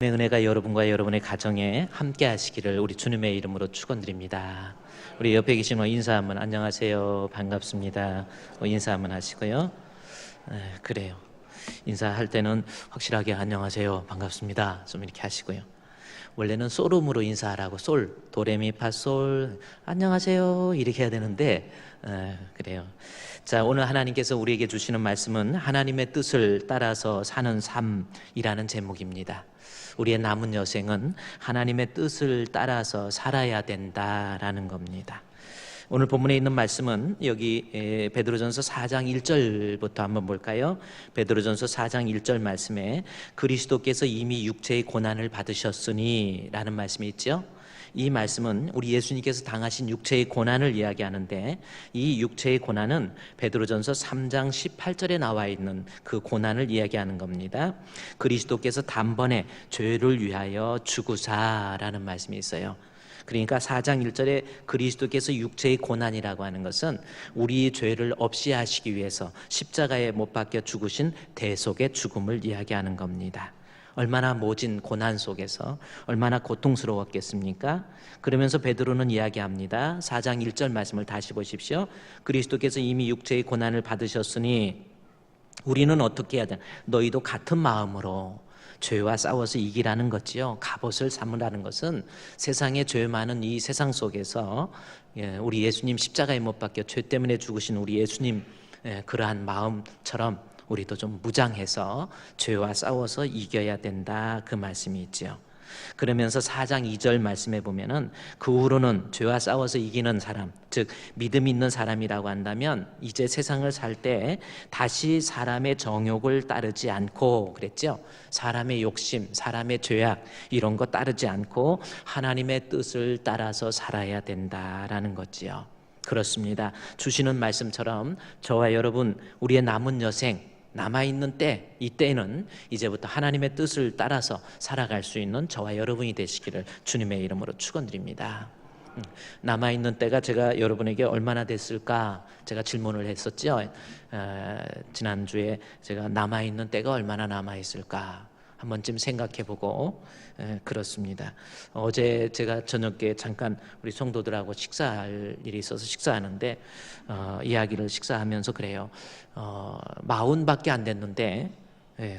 은혜가 여러분과 여러분의 가정에 함께 하시기를 우리 주님의 이름으로 축원드립니다. 우리 옆에 계신 분 인사 한번 안녕하세요 반갑습니다 인사 한번 하시고요. 그래요, 인사할 때는 확실하게 안녕하세요 반갑습니다 좀 이렇게 하시고요. 원래는 솔음으로 인사하라고, 솔 도레미파솔 안녕하세요 이렇게 해야 되는데 그래요. 자, 오늘 하나님께서 우리에게 주시는 말씀은 하나님의 뜻을 따라서 사는 삶이라는 제목입니다. 우리의 남은 여생은 하나님의 뜻을 따라서 살아야 된다라는 겁니다. 오늘 본문에 있는 말씀은 여기 베드로전서 4장 1절부터 한번 볼까요? 베드로전서 4장 1절 말씀에 그리스도께서 이미 육체의 고난을 받으셨으니 라는 말씀이 있죠. 이 말씀은 우리 예수님께서 당하신 육체의 고난을 이야기하는데, 이 육체의 고난은 베드로전서 3장 18절에 나와 있는 그 고난을 이야기하는 겁니다. 그리스도께서 단번에 죄를 위하여 죽으사라는 말씀이 있어요. 그러니까 4장 1절에 그리스도께서 육체의 고난이라고 하는 것은 우리의 죄를 없이 하시기 위해서 십자가에 못 박혀 죽으신 대속의 죽음을 이야기하는 겁니다. 얼마나 모진 고난 속에서 얼마나 고통스러웠겠습니까? 그러면서 베드로는 이야기합니다. 4장 1절 말씀을 다시 보십시오. 그리스도께서 이미 육체의 고난을 받으셨으니 우리는 어떻게 해야 되나? 너희도 같은 마음으로 죄와 싸워서 이기라는 거지요. 갑옷을 삼으라는 것은 세상에 죄 많은 이 세상 속에서 우리 예수님 십자가에 못 박혀 죄 때문에 죽으신 우리 예수님 그러한 마음처럼 우리도 좀 무장해서 죄와 싸워서 이겨야 된다, 그 말씀이 있죠. 그러면서 4장 2절 말씀에 보면은 그 후로는 죄와 싸워서 이기는 사람, 즉 믿음 있는 사람이라고 한다면 이제 세상을 살 때 다시 사람의 정욕을 따르지 않고, 그랬죠? 사람의 욕심, 사람의 죄악 이런 거 따르지 않고 하나님의 뜻을 따라서 살아야 된다라는 거지요. 그렇습니다. 주시는 말씀처럼 저와 여러분 우리의 남은 여생, 남아있는 때, 이 때는 이제부터 하나님의 뜻을 따라서 살아갈 수 있는 저와 여러분이 되시기를 주님의 이름으로 축원드립니다. 남아있는 때가 제가 여러분에게 얼마나 됐을까 제가 질문을 했었죠. 지난주에 제가 남아있는 때가 얼마나 남아있을까 한 번쯤 생각해보고 그렇습니다. 어제 제가 저녁에 잠깐 우리 성도들하고 식사할 일이 있어서 식사하는데 이야기를 식사하면서 그래요. 40밖에 안 됐는데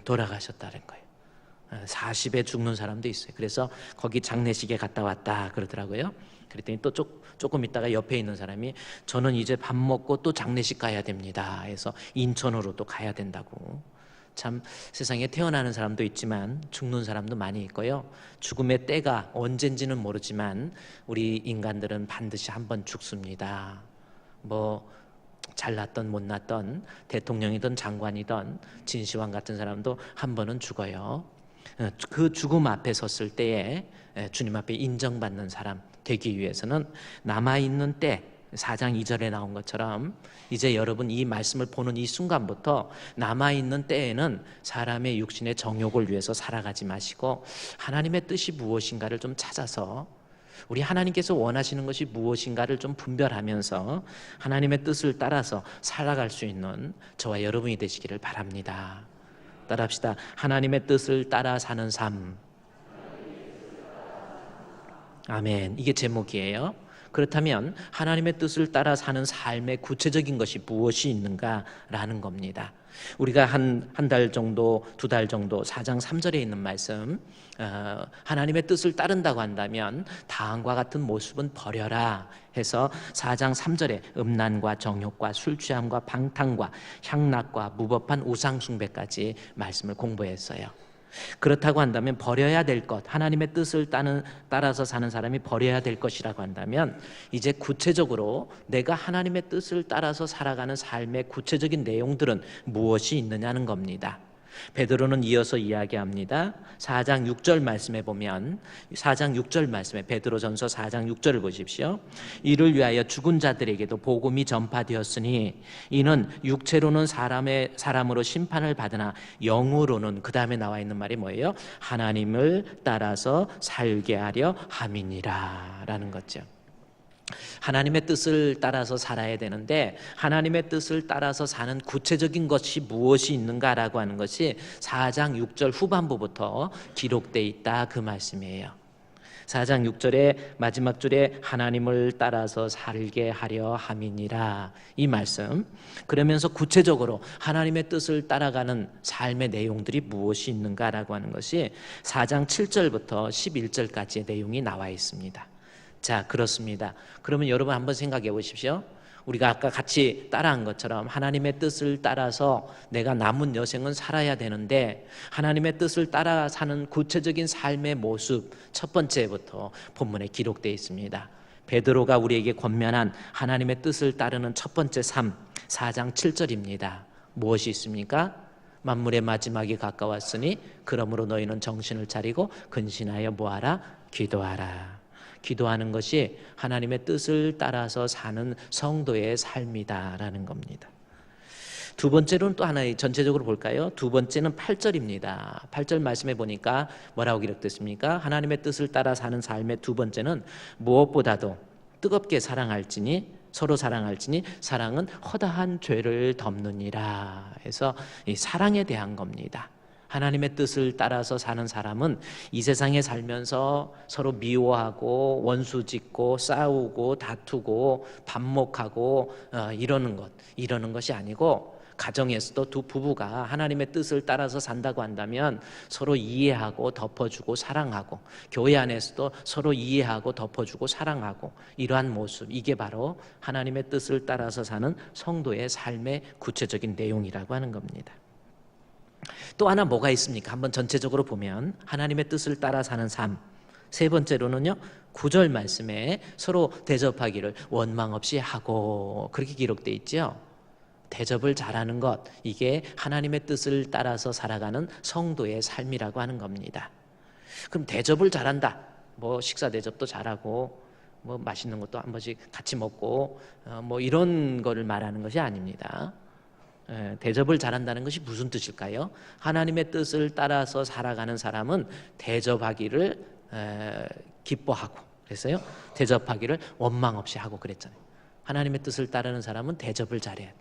돌아가셨다는 거예요. 40에 죽는 사람도 있어요. 그래서 거기 장례식에 갔다 왔다 그러더라고요. 그랬더니 또 조금 있다가 옆에 있는 사람이 저는 이제 밥 먹고 또 장례식 가야 됩니다 해서 인천으로 또 가야 된다고. 참 세상에 태어나는 사람도 있지만 죽는 사람도 많이 있고요. 죽음의 때가 언젠지는 모르지만 우리 인간들은 반드시 한번 죽습니다. 뭐 잘났던 못났던 대통령이든 장관이든 진시황 같은 사람도 한 번은 죽어요. 그 죽음 앞에 섰을 때에 주님 앞에 인정받는 사람 되기 위해서는 남아있는 때, 4장 2절에 나온 것처럼 이제 여러분 이 말씀을 보는 이 순간부터 남아있는 때에는 사람의 육신의 정욕을 위해서 살아가지 마시고 하나님의 뜻이 무엇인가를 좀 찾아서, 우리 하나님께서 원하시는 것이 무엇인가를 좀 분별하면서 하나님의 뜻을 따라서 살아갈 수 있는 저와 여러분이 되시기를 바랍니다. 따라합시다. 하나님의 뜻을 따라 사는 삶. 아멘. 이게 제목이에요. 그렇다면 하나님의 뜻을 따라 사는 삶의 구체적인 것이 무엇이 있는가라는 겁니다. 우리가 한 달 정도, 2달 정도 4장 3절에 있는 말씀, 하나님의 뜻을 따른다고 한다면 다음과 같은 모습은 버려라 해서 4장 3절에 음란과 정욕과 술 취함과 방탕과 향락과 무법한 우상 숭배까지 말씀을 공부했어요. 그렇다고 한다면 버려야 될 것, 하나님의 뜻을 따라서 사는 사람이 버려야 될 것이라고 한다면 이제 구체적으로 내가 하나님의 뜻을 따라서 살아가는 삶의 구체적인 내용들은 무엇이 있느냐는 겁니다. 베드로는 이어서 이야기합니다. 4장 6절 말씀에 보면, 4장 6절 말씀에 베드로전서 4장 6절을 보십시오. 이를 위하여 죽은 자들에게도 복음이 전파되었으니 이는 육체로는 사람으로 심판을 받으나 영으로는, 그 다음에 나와 있는 말이 뭐예요? 하나님을 따라서 살게 하려 함이니라 라는 거죠. 하나님의 뜻을 따라서 살아야 되는데 하나님의 뜻을 따라서 사는 구체적인 것이 무엇이 있는가라고 하는 것이 4장 6절 후반부부터 기록되어 있다 그 말씀이에요. 4장 6절의 마지막 줄에 하나님을 따라서 살게 하려 함이니라 이 말씀, 그러면서 구체적으로 하나님의 뜻을 따라가는 삶의 내용들이 무엇이 있는가라고 하는 것이 4장 7절부터 11절까지의 내용이 나와 있습니다. 자, 그렇습니다. 그러면 여러분 한번 생각해 보십시오. 우리가 아까 같이 따라한 것처럼 하나님의 뜻을 따라서 내가 남은 여생은 살아야 되는데 하나님의 뜻을 따라 사는 구체적인 삶의 모습 첫 번째부터 본문에 기록되어 있습니다. 베드로가 우리에게 권면한 하나님의 뜻을 따르는 첫 번째 삶, 4장 7절입니다. 무엇이 있습니까? 만물의 마지막이 가까웠으니 그러므로 너희는 정신을 차리고 근신하여 뭐하라? 기도하라. 기도하는 것이 하나님의 뜻을 따라서 사는 성도의 삶이다라는 겁니다. 두 번째로는 또 하나 전체적으로 볼까요? 두 번째는 8절입니다. 8절 말씀해 보니까 뭐라고 기록됐습니까? 하나님의 뜻을 따라 사는 삶의 두 번째는 무엇보다도 뜨겁게 사랑할지니 서로 사랑할지니 사랑은 허다한 죄를 덮느니라 해서 이 사랑에 대한 겁니다. 하나님의 뜻을 따라서 사는 사람은 이 세상에 살면서 서로 미워하고 원수짓고 싸우고 다투고 반목하고 이러는 것이 아니고, 가정에서도 두 부부가 하나님의 뜻을 따라서 산다고 한다면 서로 이해하고 덮어주고 사랑하고, 교회 안에서도 서로 이해하고 덮어주고 사랑하고, 이러한 모습, 이게 바로 하나님의 뜻을 따라서 사는 성도의 삶의 구체적인 내용이라고 하는 겁니다. 또 하나 뭐가 있습니까? 한번 전체적으로 보면 하나님의 뜻을 따라 사는 삶, 세 번째로는요 9절 말씀에 서로 대접하기를 원망 없이 하고, 그렇게 기록되어 있죠. 대접을 잘하는 것, 이게 하나님의 뜻을 따라서 살아가는 성도의 삶이라고 하는 겁니다. 그럼 대접을 잘한다, 뭐 식사 대접도 잘하고 뭐 맛있는 것도 한 번씩 같이 먹고 뭐 이런 거를 말하는 것이 아닙니다. 대접을 잘한다는 것이 무슨 뜻일까요? 하나님의 뜻을 따라서 살아가는 사람은 대접하기를 기뻐하고, 그랬어요. 대접하기를 원망 없이 하고 그랬잖아요. 하나님의 뜻을 따르는 사람은 대접을 잘해야 돼.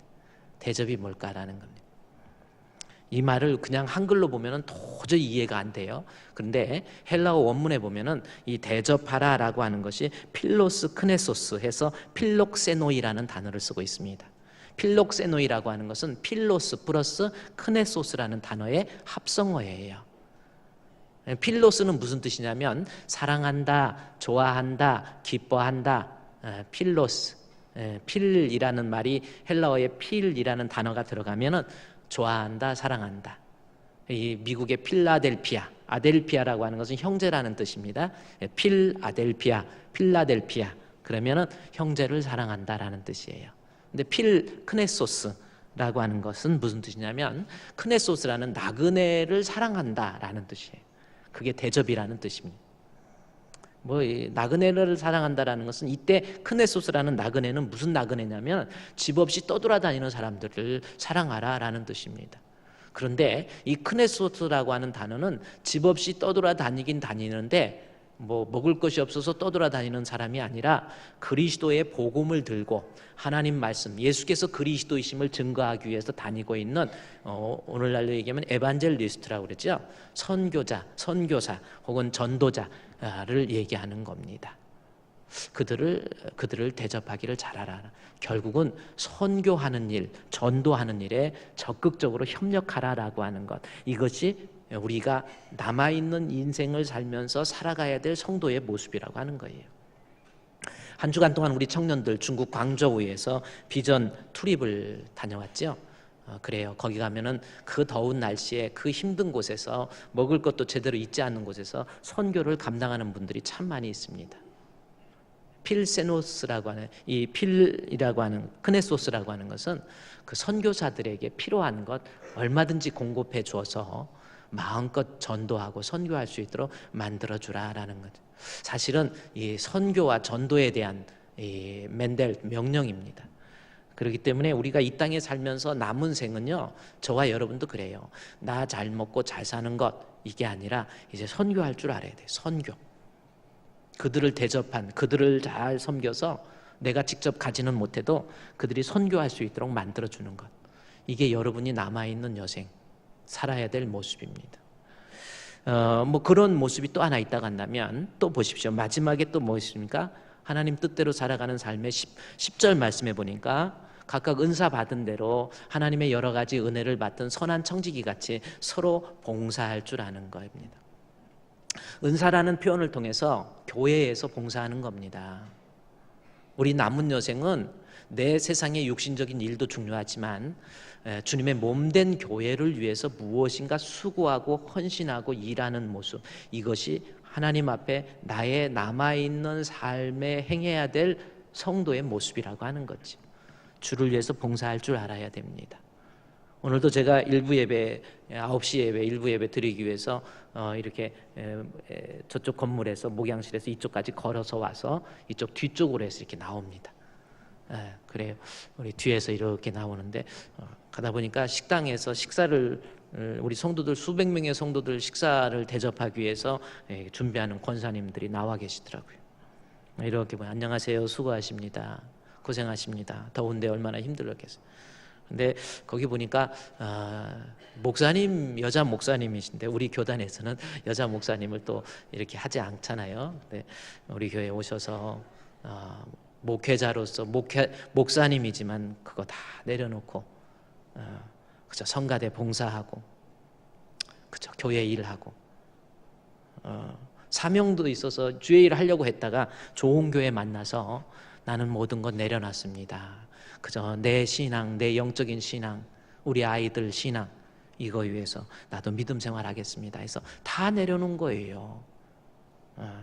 대접이 뭘까라는 겁니다. 이 말을 그냥 한글로 보면은 도저히 이해가 안 돼요. 그런데 헬라어 원문에 보면은 이 대접하라라고 하는 것이 필로스 크네소스 해서 필록세노이라는 단어를 쓰고 있습니다. 필록세노이라고 하는 것은 필로스 플러스 크네소스라는 단어의 합성어예요. 필로스는 무슨 뜻이냐면 사랑한다, 좋아한다, 기뻐한다. 필로스, 필이라는 말이 헬라어에 필이라는 단어가 들어가면은 좋아한다, 사랑한다. 이 미국의 필라델피아, 아델피아라고 하는 것은 형제라는 뜻입니다. 필아델피아, 필라델피아, 그러면은 형제를 사랑한다라는 뜻이에요. 근데 크네소스라고 하는 것은 무슨 뜻이냐면 크네소스라는 나그네를 사랑한다라는 뜻이에요. 그게 대접이라는 뜻입니다. 뭐 나그네를 사랑한다라는 것은, 이때 크네소스라는 나그네는 무슨 나그네냐면 집 없이 떠돌아다니는 사람들을 사랑하라라는 뜻입니다. 그런데 이 크네소스라고 하는 단어는 집 없이 떠돌아다니긴 다니는데 뭐 먹을 것이 없어서 떠돌아다니는 사람이 아니라 그리스도의 복음을 들고 하나님 말씀, 예수께서 그리스도이심을 증거하기 위해서 다니고 있는 오늘날로 얘기하면 에반젤리스트라고 그러죠. 선교자, 선교사 혹은 전도자를 얘기하는 겁니다. 그들을 대접하기를 잘하라. 결국은 선교하는 일, 전도하는 일에 적극적으로 협력하라라고 하는 것, 이것이 우리가 남아있는 인생을 살면서 살아가야 될 성도의 모습이라고 하는 거예요. 한 주간 동안 우리 청년들 중국 광저우에서 비전 투립을 다녀왔죠. 그래요. 거기 가면은 그 더운 날씨에 그 힘든 곳에서 먹을 것도 제대로 있지 않는 곳에서 선교를 감당하는 분들이 참 많이 있습니다. 필세노스라고 하는, 이 필이라고 하는, 크네소스라고 하는 것은 그 선교사들에게 필요한 것 얼마든지 공급해 주어서 마음껏 전도하고 선교할 수 있도록 만들어주라라는 거죠. 사실은 이 선교와 전도에 대한 이 맨델 명령입니다. 그렇기 때문에 우리가 이 땅에 살면서 남은 생은요, 저와 여러분도 그래요. 나 잘 먹고 잘 사는 것, 이게 아니라 이제 선교할 줄 알아야 돼요. 선교. 그들을 대접한, 그들을 잘 섬겨서 내가 직접 가지는 못해도 그들이 선교할 수 있도록 만들어주는 것, 이게 여러분이 남아있는 여생 살아야 될 모습입니다. 뭐 그런 모습이 또 하나 있다고 한다면 또 보십시오. 마지막에 또 뭐 있습니까? 하나님 뜻대로 살아가는 삶의 10절 말씀해 보니까 각각 은사 받은 대로 하나님의 여러 가지 은혜를 받던 선한 청지기 같이 서로 봉사할 줄 아는 겁니다. 은사라는 표현을 통해서 교회에서 봉사하는 겁니다. 우리 남은 여생은 내 세상의 육신적인 일도 중요하지만 주님의 몸된 교회를 위해서 무엇인가 수고하고 헌신하고 일하는 모습, 이것이 하나님 앞에 나의 남아있는 삶에 행해야 될 성도의 모습이라고 하는 거지. 주를 위해서 봉사할 줄 알아야 됩니다. 오늘도 제가 일부 예배, 9시 예배, 일부 예배 드리기 위해서 이렇게 저쪽 건물에서 목양실에서 이쪽까지 걸어서 와서 이쪽 뒤쪽으로 해서 이렇게 나옵니다. 그래요. 우리 뒤에서 이렇게 나오는데 가다 보니까 식당에서 식사를 우리 성도들 수백 명의 성도들 식사를 대접하기 위해서 준비하는 권사님들이 나와 계시더라고요. 이렇게 보면 안녕하세요, 수고하십니다, 고생하십니다, 더운데 얼마나 힘들었겠어요. 근데 거기 보니까 목사님, 여자 목사님이신데 우리 교단에서는 여자 목사님을 또 이렇게 하지 않잖아요. 근데 우리 교회에 오셔서 목회자로서 목사님이지만 그거 다 내려놓고 그저 성가대 봉사하고 그저 교회 일하고 사명도 있어서 주의 일을 하려고 했다가 좋은 교회 만나서 나는 모든 것 내려놨습니다. 그저 내 신앙, 내 영적인 신앙, 우리 아이들 신앙, 이거 위해서 나도 믿음 생활하겠습니다 해서 다 내려놓은 거예요.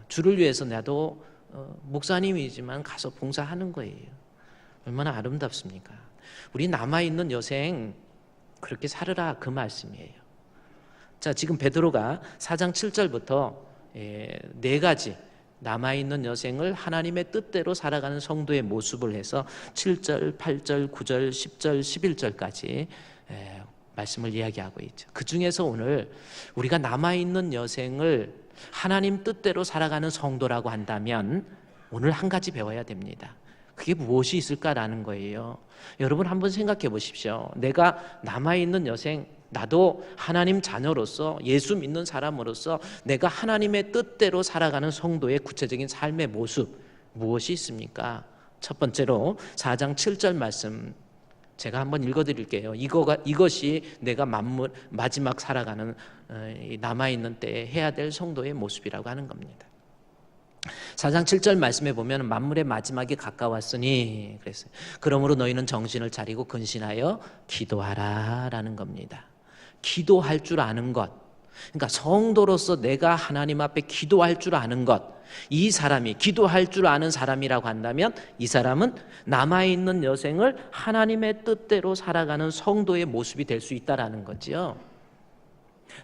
주를 위해서 나도 목사님이지만 가서 봉사하는 거예요. 얼마나 아름답습니까? 우리 남아있는 여생 그렇게 살으라, 그 말씀이에요. 자, 지금 베드로가 4장 7절부터 네 가지 남아있는 여생을 하나님의 뜻대로 살아가는 성도의 모습을 해서 7절, 8절, 9절, 10절, 11절까지 말씀을 이야기하고 있죠. 그 중에서 오늘 우리가 남아있는 여생을 하나님 뜻대로 살아가는 성도라고 한다면 오늘 한 가지 배워야 됩니다. 그게 무엇이 있을까라는 거예요. 여러분 한번 생각해 보십시오. 내가 남아있는 여생, 나도 하나님 자녀로서 예수 믿는 사람으로서 내가 하나님의 뜻대로 살아가는 성도의 구체적인 삶의 모습 무엇이 있습니까? 첫 번째로 4장 7절 말씀 제가 한번 읽어드릴게요. 이것이 내가 마지막 살아가는 남아있는 때에 해야 될 성도의 모습이라고 하는 겁니다. 4장 7절 말씀에 보면 만물의 마지막이 가까웠으니 그랬어요. 그러므로 너희는 정신을 차리고 근신하여 기도하라 라는 겁니다. 기도할 줄 아는 것, 그러니까 성도로서 내가 하나님 앞에 기도할 줄 아는 것, 이 사람이 기도할 줄 아는 사람이라고 한다면 이 사람은 남아있는 여생을 하나님의 뜻대로 살아가는 성도의 모습이 될 수 있다라는 거죠.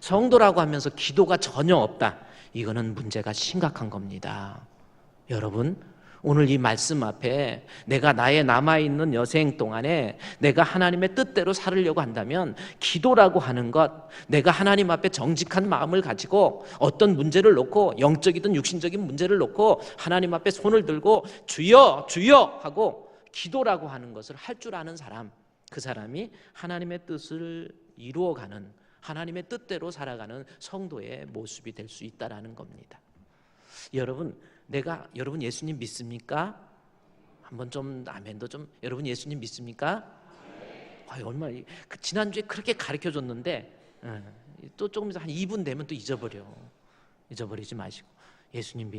성도라고 하면서 기도가 전혀 없다, 이거는 문제가 심각한 겁니다. 여러분, 오늘 이 말씀 앞에 내가 나의 남아있는 여생 동안에 내가 하나님의 뜻대로 살으려고 한다면 기도라고 하는 것, 내가 하나님 앞에 정직한 마음을 가지고 어떤 문제를 놓고 영적이든 육신적인 문제를 놓고 하나님 앞에 손을 들고 주여 주여 하고 기도라고 하는 것을 할 줄 아는 사람, 그 사람이 하나님의 뜻을 이루어가는, 하나님의 뜻대로 살아가는 성도의 모습이 될 수 있다라는 겁니다. 여러분 예수님 믿습니까? 한번 좀 아멘도 좀. 여러분 예수님 믿습니까? 얼마나 지난주에 그렇게 가르쳐줬는데 또 조금 한 2분 되면 또 잊어버리지 마시고 예수님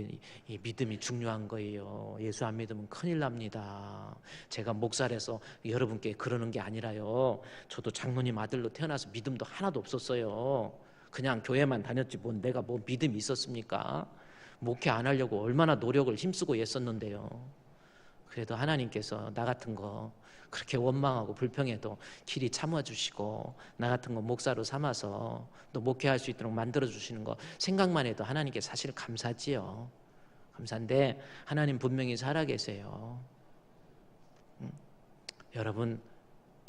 이 믿음이 중요한 거예요. 예수 안 믿으면 큰일 납니다. 제가 목살에서 여러분께 그러는 게 아니라요, 저도 장로님 아들로 태어나서 믿음도 하나도 없었어요. 그냥 교회만 다녔지 내가 믿음이 있었습니까? 목회 안 하려고 얼마나 노력을 힘쓰고 애썼는데요. 그래도 하나님께서 나 같은 거 그렇게 원망하고 불평해도 길이 참아주시고 나 같은 거 목사로 삼아서 또 목회할 수 있도록 만들어주시는 거 생각만 해도 하나님께 사실 감사지요. 감사한데 하나님 분명히 살아계세요. 여러분,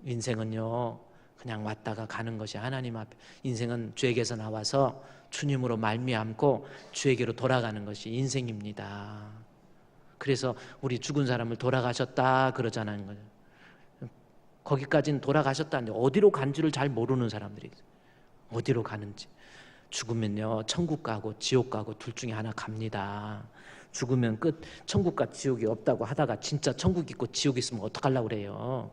인생은요 그냥 왔다가 가는 것이 하나님 앞에, 인생은 주에게서 나와서 주님으로 말미암고 주에게로 돌아가는 것이 인생입니다. 그래서 우리 죽은 사람을 돌아가셨다 그러잖아요. 거기까지는 돌아가셨다는데 어디로 간지를 잘 모르는 사람들이 있어요. 어디로 가는지. 죽으면요 천국 가고 지옥 가고 둘 중에 하나 갑니다. 죽으면 끝. 천국과 지옥이 없다고 하다가 진짜 천국 있고 지옥 있으면 어떡하려고 그래요.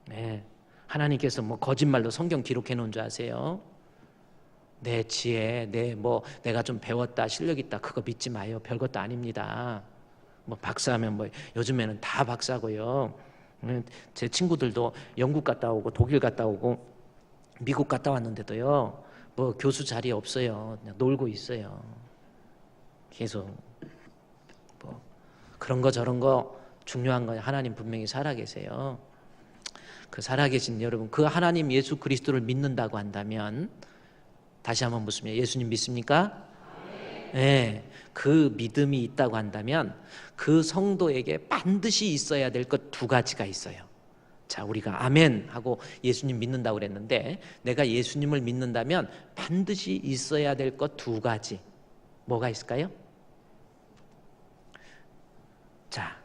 네. 하나님께서 뭐 거짓말로 성경 기록해 놓은 줄 아세요? 내 지혜, 내가 좀 배웠다, 실력 있다, 그거 믿지 마요. 별것도 아닙니다. 뭐 박사하면 뭐 요즘에는 다 박사고요. 제 친구들도 영국 갔다 오고 독일 갔다 오고 미국 갔다 왔는데도요, 뭐 교수 자리 없어요. 그냥 놀고 있어요. 계속 뭐 그런 거 저런 거 중요한 건 하나님 분명히 살아계세요. 그 살아계신 여러분, 그 하나님 예수 그리스도를 믿는다고 한다면, 다시 한번 묻습니다. 예수님 믿습니까? 네, 그 믿음이 있다고 한다면 그 성도에게 반드시 있어야 될 것 두 가지가 있어요. 자, 우리가 아멘 하고 예수님 믿는다고 그랬는데, 내가 예수님을 믿는다면 반드시 있어야 될 것 두 가지, 뭐가 있을까요? 자,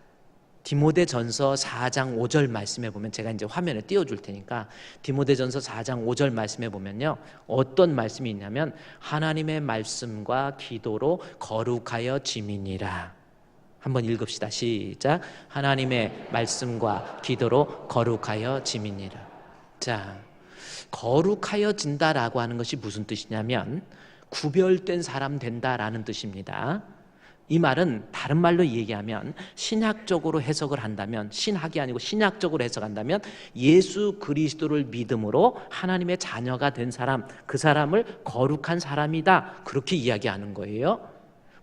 디모데전서 4장 5절 말씀에 보면, 제가 이제 화면에 띄워줄 테니까 디모데전서 4장 5절 말씀에 보면요, 어떤 말씀이 있냐면 하나님의 말씀과 기도로 거룩하여 지미니라. 한번 읽읍시다. 시작. 하나님의 말씀과 기도로 거룩하여 지미니라. 자, 거룩하여진다라고 하는 것이 무슨 뜻이냐면 구별된 사람 된다라는 뜻입니다. 이 말은 다른 말로 얘기하면, 신학적으로 해석을 한다면, 신학이 아니고 신약적으로 해석한다면 예수 그리스도를 믿음으로 하나님의 자녀가 된 사람, 그 사람을 거룩한 사람이다, 그렇게 이야기하는 거예요.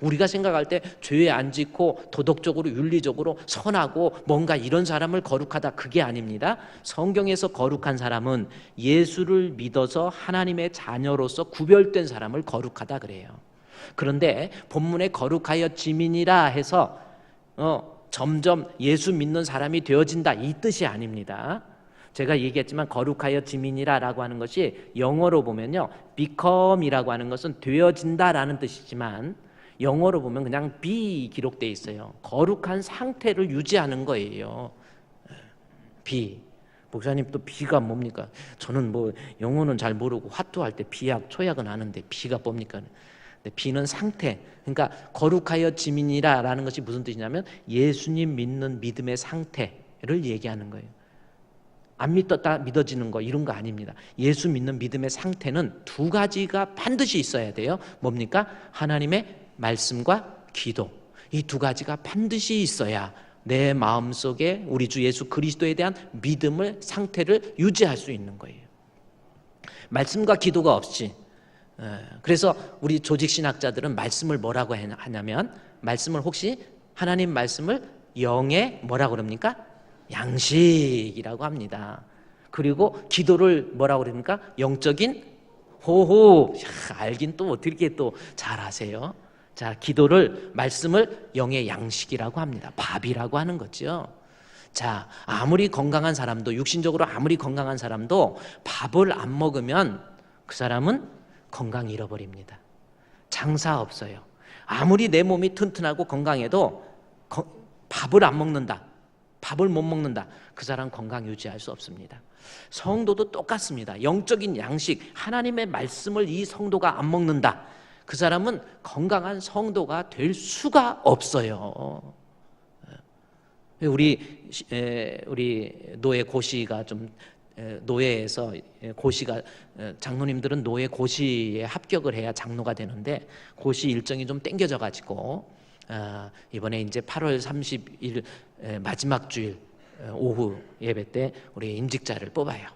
우리가 생각할 때 죄에 안 짓고 도덕적으로 윤리적으로 선하고 뭔가 이런 사람을 거룩하다, 그게 아닙니다. 성경에서 거룩한 사람은 예수를 믿어서 하나님의 자녀로서 구별된 사람을 거룩하다 그래요. 그런데 본문에 거룩하여 지민이라 해서 점점 예수 믿는 사람이 되어진다, 이 뜻이 아닙니다. 제가 얘기했지만 거룩하여 지민이라라고 하는 것이 영어로 보면요, become이라고 하는 것은 되어진다라는 뜻이지만 영어로 보면 그냥 be 기록되어 있어요. 거룩한 상태를 유지하는 거예요. be. 목사님 또 be가 뭡니까? 저는 뭐 영어는 잘 모르고 화투할 때 비약 초약은 아는데 be가 뭡니까? be는 상태. 그러니까 거룩하여 지민이라라는 것이 무슨 뜻이냐면 예수님 믿는 믿음의 상태를 얘기하는 거예요. 안 믿었다 믿어지는 거, 이런 거 아닙니다. 예수 믿는 믿음의 상태는 두 가지가 반드시 있어야 돼요. 뭡니까? 하나님의 말씀과 기도, 이 두 가지가 반드시 있어야 내 마음속에 우리 주 예수 그리스도에 대한 믿음을, 상태를 유지할 수 있는 거예요. 말씀과 기도가 없이, 그래서 우리 조직신학자들은 말씀을 뭐라고 하냐면, 말씀을 혹시 하나님 말씀을 영의 뭐라고 그럽니까? 양식이라고 합니다. 그리고 기도를 뭐라고 그럽니까? 영적인 호흡. 알긴 또 어떻게 또 잘 아세요? 자, 기도를, 말씀을 영의 양식이라고 합니다. 밥이라고 하는 거죠. 자, 아무리 건강한 사람도, 육신적으로 아무리 건강한 사람도 밥을 안 먹으면 그 사람은 건강 잃어버립니다. 장사 없어요. 아무리 내 몸이 튼튼하고 건강해도 밥을 안 먹는다, 밥을 못 먹는다, 그 사람 건강 유지할 수 없습니다. 성도도 똑같습니다. 영적인 양식, 하나님의 말씀을 이 성도가 안 먹는다, 그 사람은 건강한 성도가 될 수가 없어요. 우리 노예 고시가 좀, 노예에서 고시가, 장로님들은 노예 고시에 합격을 해야 장로가 되는데 고시 일정이 좀 땡겨져 가지고 이번에 이제 8월 30일 마지막 주일 오후 예배 때 우리 임직자를 뽑아요.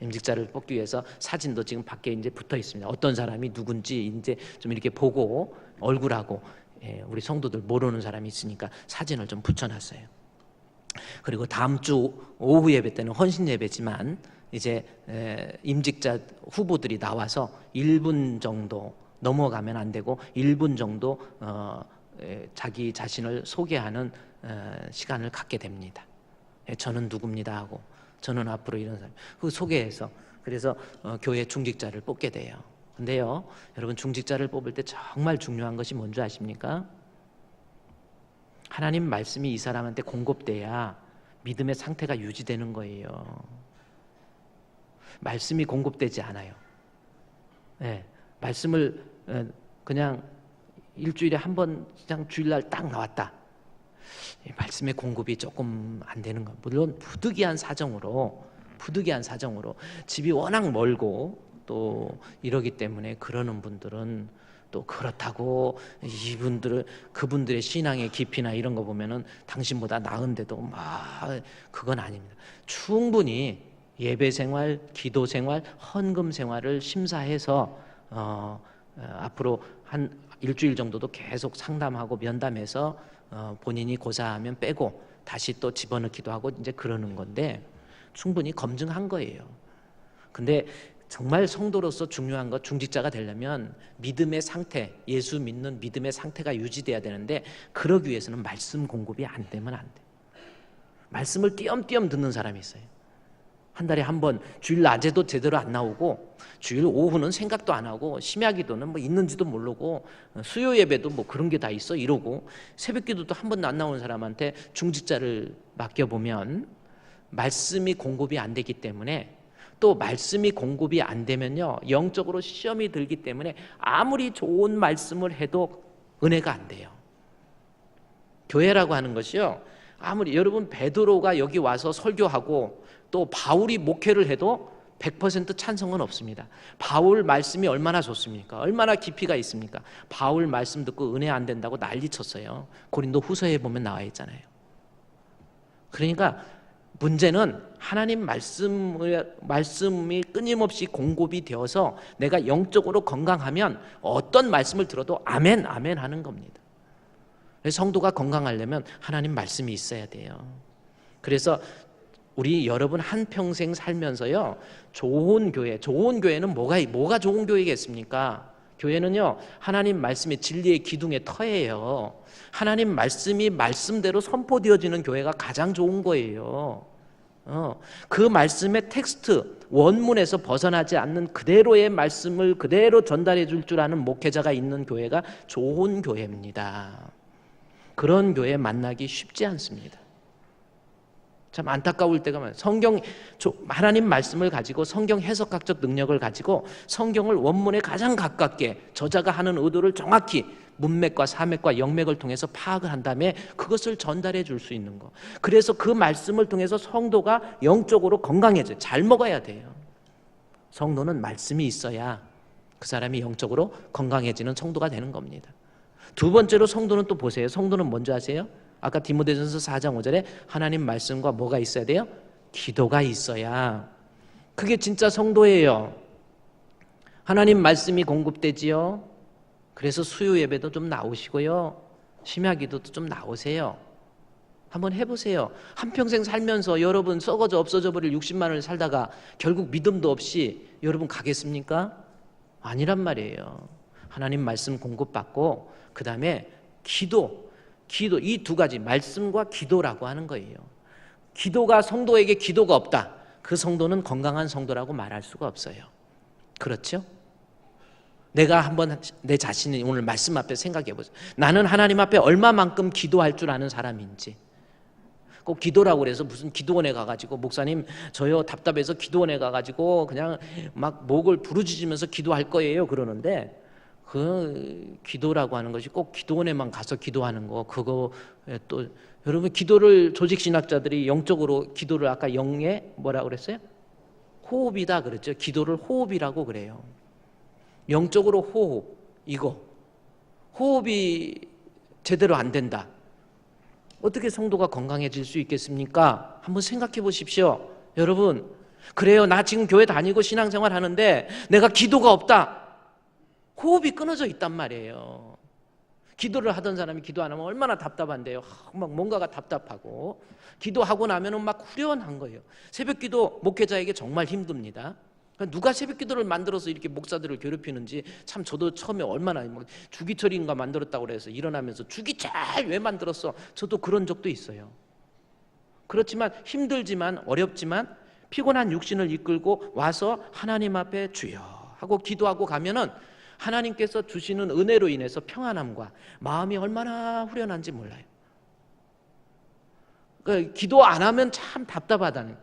임직자를 뽑기 위해서 사진도 지금 밖에 이제 붙어 있습니다. 어떤 사람이 누군지 이제 좀 이렇게 보고, 얼굴하고 우리 성도들 모르는 사람이 있으니까 사진을 좀 붙여놨어요. 그리고 다음 주 오후 예배 때는 헌신 예배지만 이제 임직자 후보들이 나와서 1분 정도 넘어가면 안 되고 1분 정도 자기 자신을 소개하는 시간을 갖게 됩니다. 저는 누굽니다 하고, 저는 앞으로 이런 사람, 그 소개해서, 그래서 교회 중직자를 뽑게 돼요. 근데요, 여러분, 중직자를 뽑을 때 정말 중요한 것이 뭔지 아십니까? 하나님 말씀이 이 사람한테 공급돼야 믿음의 상태가 유지되는 거예요. 말씀이 공급되지 않아요. 네, 말씀을 그냥 일주일에 한 번 그냥 주일날 딱 나왔다. 말씀의 공급이 조금 안 되는 거. 물론 부득이한 사정으로 집이 워낙 멀고 또 이러기 때문에 그러는 분들은 또 그렇다고 그분들의 신앙의 깊이나 이런 거 보면은 당신보다 나은데도 막 그건 아닙니다. 충분히 예배 생활, 기도 생활, 헌금 생활을 심사해서 앞으로 한 일주일 정도도 계속 상담하고 면담해서 본인이 고사하면 빼고 다시 또 집어넣기도 하고 이제 그러는 건데 충분히 검증한 거예요. 근데 정말 성도로서 중요한 것, 중직자가 되려면 믿음의 상태, 예수 믿는 믿음의 상태가 유지돼야 되는데 그러기 위해서는 말씀 공급이 안 되면 안 돼. 말씀을 띄엄띄엄 듣는 사람이 있어요. 한 달에 한 번 주일 낮에도 제대로 안 나오고 주일 오후는 생각도 안 하고 심야기도는 뭐 있는지도 모르고 수요 예배도 뭐 그런 게 다 있어 이러고 새벽기도도 한 번도 안 나오는 사람한테 중직자를 맡겨보면 말씀이 공급이 안 되기 때문에 또 말씀이 공급이 안 되면요 영적으로 시험이 들기 때문에 아무리 좋은 말씀을 해도 은혜가 안 돼요. 교회라고 하는 것이요 아무리 여러분 베드로가 여기 와서 설교하고 또 바울이 목회를 해도 100% 찬성은 없습니다. 바울 말씀이 얼마나 좋습니까? 얼마나 깊이가 있습니까? 바울 말씀 듣고 은혜 안 된다고 난리 쳤어요. 고린도 후서에 보면 나와 있잖아요. 그러니까 문제는 하나님 말씀이 끊임없이 공급이 되어서 내가 영적으로 건강하면 어떤 말씀을 들어도 아멘 아멘 하는 겁니다. 성도가 건강하려면 하나님 말씀이 있어야 돼요. 그래서 우리 여러분 한평생 살면서요 좋은 교회는 뭐가 좋은 교회겠습니까? 교회는요 하나님 말씀의 진리의 기둥의 터예요. 하나님 말씀이 말씀대로 선포되어지는 교회가 가장 좋은 거예요. 그 말씀의 텍스트 원문에서 벗어나지 않는 그대로의 말씀을 그대로 전달해 줄 줄 아는 목회자가 있는 교회가 좋은 교회입니다. 그런 교회 만나기 쉽지 않습니다. 참 안타까울 때가 많아요. 하나님 말씀을 가지고 성경 해석학적 능력을 가지고 성경을 원문에 가장 가깝게 저자가 하는 의도를 정확히 문맥과 사맥과 영맥을 통해서 파악을 한 다음에 그것을 전달해 줄 수 있는 거. 그래서 그 말씀을 통해서 성도가 영적으로 건강해져요. 잘 먹어야 돼요. 성도는 말씀이 있어야 그 사람이 영적으로 건강해지는 성도가 되는 겁니다. 두 번째로 성도는 또 보세요. 성도는 뭔지 아세요? 아까 디모데전서 4장 5절에 하나님 말씀과 뭐가 있어야 돼요? 기도가 있어야 그게 진짜 성도예요. 하나님 말씀이 공급되지요. 그래서 수요 예배도 좀 나오시고요. 심야기도도 좀 나오세요. 한번 해보세요. 한평생 살면서 여러분 썩어져 없어져 버릴 60만을 살다가 결국 믿음도 없이 여러분 가겠습니까? 아니란 말이에요. 하나님 말씀 공급받고 그 다음에 기도 이 두 가지 말씀과 기도라고 하는 거예요. 기도가 성도에게 기도가 없다. 그 성도는 건강한 성도라고 말할 수가 없어요. 그렇죠? 내가 한번 내 자신이 오늘 말씀 앞에 생각해 보세요. 나는 하나님 앞에 얼마만큼 기도할 줄 아는 사람인지. 꼭 기도라고 그래서 무슨 기도원에 가가지고 목사님 저요 답답해서 기도원에 가가지고 그냥 막 목을 부르짖으면서 기도할 거예요 그러는데 그 기도라고 하는 것이 꼭 기도원에만 가서 기도하는 거 그거 또 여러분 기도를 조직신학자들이 영적으로 기도를 아까 영의 뭐라고 그랬어요? 호흡이다 그랬죠. 기도를 호흡이라고 그래요. 영적으로 호흡 이거 호흡이 제대로 안 된다. 어떻게 성도가 건강해질 수 있겠습니까? 한번 생각해 보십시오. 여러분 그래요. 나 지금 교회 다니고 신앙생활 하는데 내가 기도가 없다. 호흡이 끊어져 있단 말이에요. 기도를 하던 사람이 기도 안 하면 얼마나 답답한데요. 막 뭔가가 답답하고 기도하고 나면은 막 후련한 거예요. 새벽기도 목회자에게 정말 힘듭니다. 누가 새벽기도를 만들어서 이렇게 목사들을 괴롭히는지 참 저도 처음에 얼마나 주기철인가 만들었다고 그래서 일어나면서 주기철 왜 만들었어? 저도 그런 적도 있어요. 그렇지만 힘들지만 어렵지만 피곤한 육신을 이끌고 와서 하나님 앞에 주여 하고 기도하고 가면은 하나님께서 주시는 은혜로 인해서 평안함과 마음이 얼마나 후련한지 몰라요. 그러니까 기도 안 하면 참 답답하다는.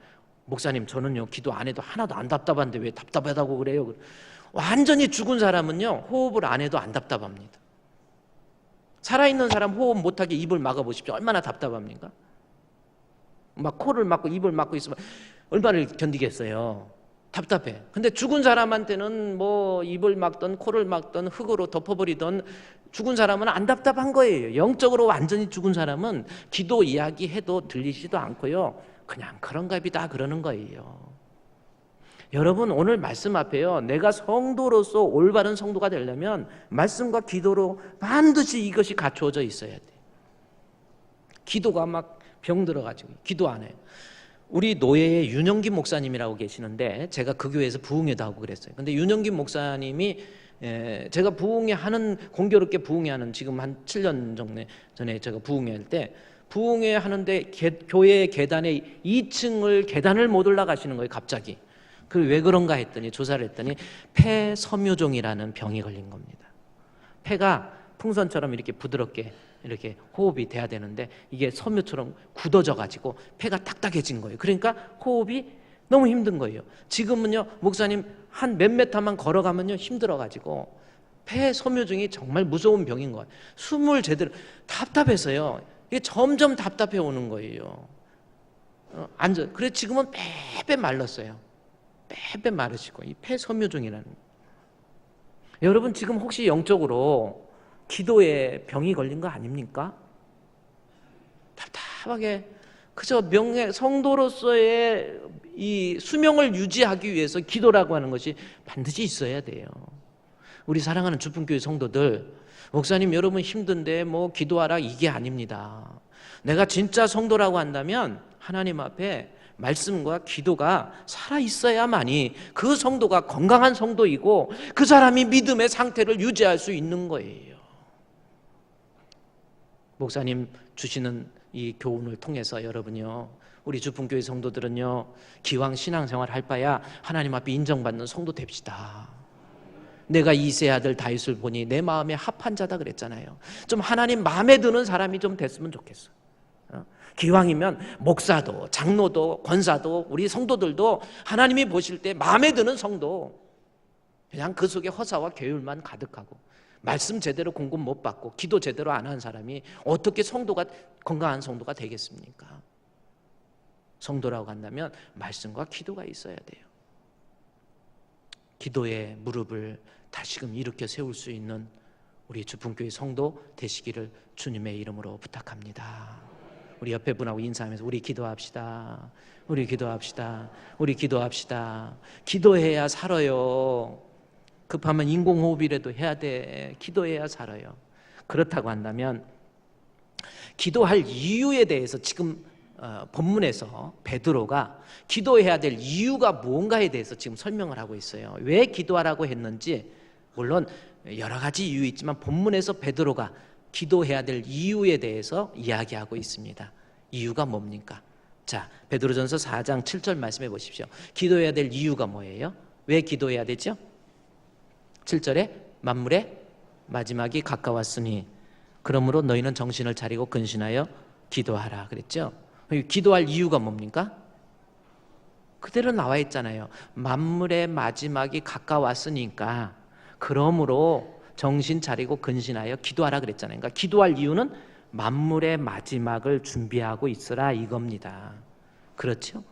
목사님, 저는요 기도 안 해도 하나도 안 답답한데 왜 답답하다고 그래요? 완전히 죽은 사람은요 호흡을 안 해도 안 답답합니다. 살아있는 사람 호흡 못하게 입을 막아보십시오. 얼마나 답답합니까? 막 코를 막고 입을 막고 있으면 얼마나 견디겠어요. 답답해. 근데 죽은 사람한테는 뭐 입을 막든 코를 막든 흙으로 덮어버리든 죽은 사람은 안 답답한 거예요. 영적으로 완전히 죽은 사람은 기도 이야기해도 들리지도 않고요, 그냥 그런가 보다 그러는 거예요. 여러분, 오늘 말씀 앞에요, 내가 성도로서 올바른 성도가 되려면 말씀과 기도로 반드시 이것이 갖추어져 있어야 돼. 기도가 막 병들어가지고 기도 안 해요. 우리 노예의 윤영김 목사님이라고 계시는데 제가 그 교회에서 부흥회도 하고 그랬어요. 근데 윤영김 목사님이 제가 부흥회 하는, 공교롭게 부흥회 하는, 지금 한 7년 정도 전에 제가 부흥회 할 때 부흥회 하는데 교회 계단에 2층을 계단을 못 올라가시는 거예요, 갑자기. 그 왜 그런가 했더니 조사를 했더니 폐섬유종이라는 병이 걸린 겁니다. 폐가 풍선처럼 이렇게 부드럽게 이렇게 호흡이 돼야 되는데 이게 섬유처럼 굳어져 가지고 폐가 딱딱해진 거예요. 그러니까 호흡이 너무 힘든 거예요. 지금은요, 목사님 한 몇 미터만 걸어가면요 힘들어 가지고 폐섬유종이 정말 무서운 병인 거예요. 숨을 제대로, 답답해서요, 이게 점점 답답해 오는 거예요. 그래 지금은 빼빼 말랐어요. 빼빼 마르시고, 이 폐섬유종이라는. 여러분, 지금 혹시 영적으로 기도에 병이 걸린 거 아닙니까? 답답하게 그저 성도로서의 이 수명을 유지하기 위해서 기도라고 하는 것이 반드시 있어야 돼요. 우리 사랑하는 주품교회 성도들, 목사님 여러분 힘든데 뭐 기도하라, 이게 아닙니다. 내가 진짜 성도라고 한다면 하나님 앞에 말씀과 기도가 살아있어야만이 그 성도가 건강한 성도이고 그 사람이 믿음의 상태를 유지할 수 있는 거예요. 목사님 주시는 이 교훈을 통해서 여러분요, 우리 주품교회 성도들은요, 기왕 신앙생활 할 바야 하나님 앞에 인정받는 성도 됩시다. 내가 이세 아들 다윗을 보니 내 마음에 합한 자다 그랬잖아요. 좀 하나님 마음에 드는 사람이 좀 됐으면 좋겠어. 기왕이면 목사도 장로도 권사도 우리 성도들도 하나님이 보실 때 마음에 드는 성도, 그냥 그 속에 허사와 계율만 가득하고 말씀 제대로 공급 못 받고 기도 제대로 안 한 사람이 어떻게 성도가, 건강한 성도가 되겠습니까? 성도라고 한다면 말씀과 기도가 있어야 돼요. 기도의 무릎을 다시금 일으켜 세울 수 있는 우리 주품교회 성도 되시기를 주님의 이름으로 부탁합니다. 우리 옆에 분하고 인사하면서 우리 기도합시다. 우리 기도합시다. 우리 기도합시다. 기도해야 살아요. 급하면 인공호흡이라도 해야 돼. 기도해야 살아요. 그렇다고 한다면 기도할 이유에 대해서 지금 본문에서 베드로가 기도해야 될 이유가 뭔가에 대해서 지금 설명을 하고 있어요. 왜 기도하라고 했는지, 물론 여러 가지 이유 있지만 본문에서 베드로가 기도해야 될 이유에 대해서 이야기하고 있습니다. 이유가 뭡니까? 자, 베드로전서 4장 7절 말씀해 보십시오. 기도해야 될 이유가 뭐예요? 왜 기도해야 되죠? 7절에 만물의 마지막이 가까웠으니 그러므로 너희는 정신을 차리고 근신하여 기도하라 그랬죠. 기도할 이유가 뭡니까? 그대로 나와 있잖아요. 만물의 마지막이 가까웠으니까 그러므로 정신 차리고 근신하여 기도하라 그랬잖아요. 그러니까 기도할 이유는 만물의 마지막을 준비하고 있으라 이겁니다. 그렇죠?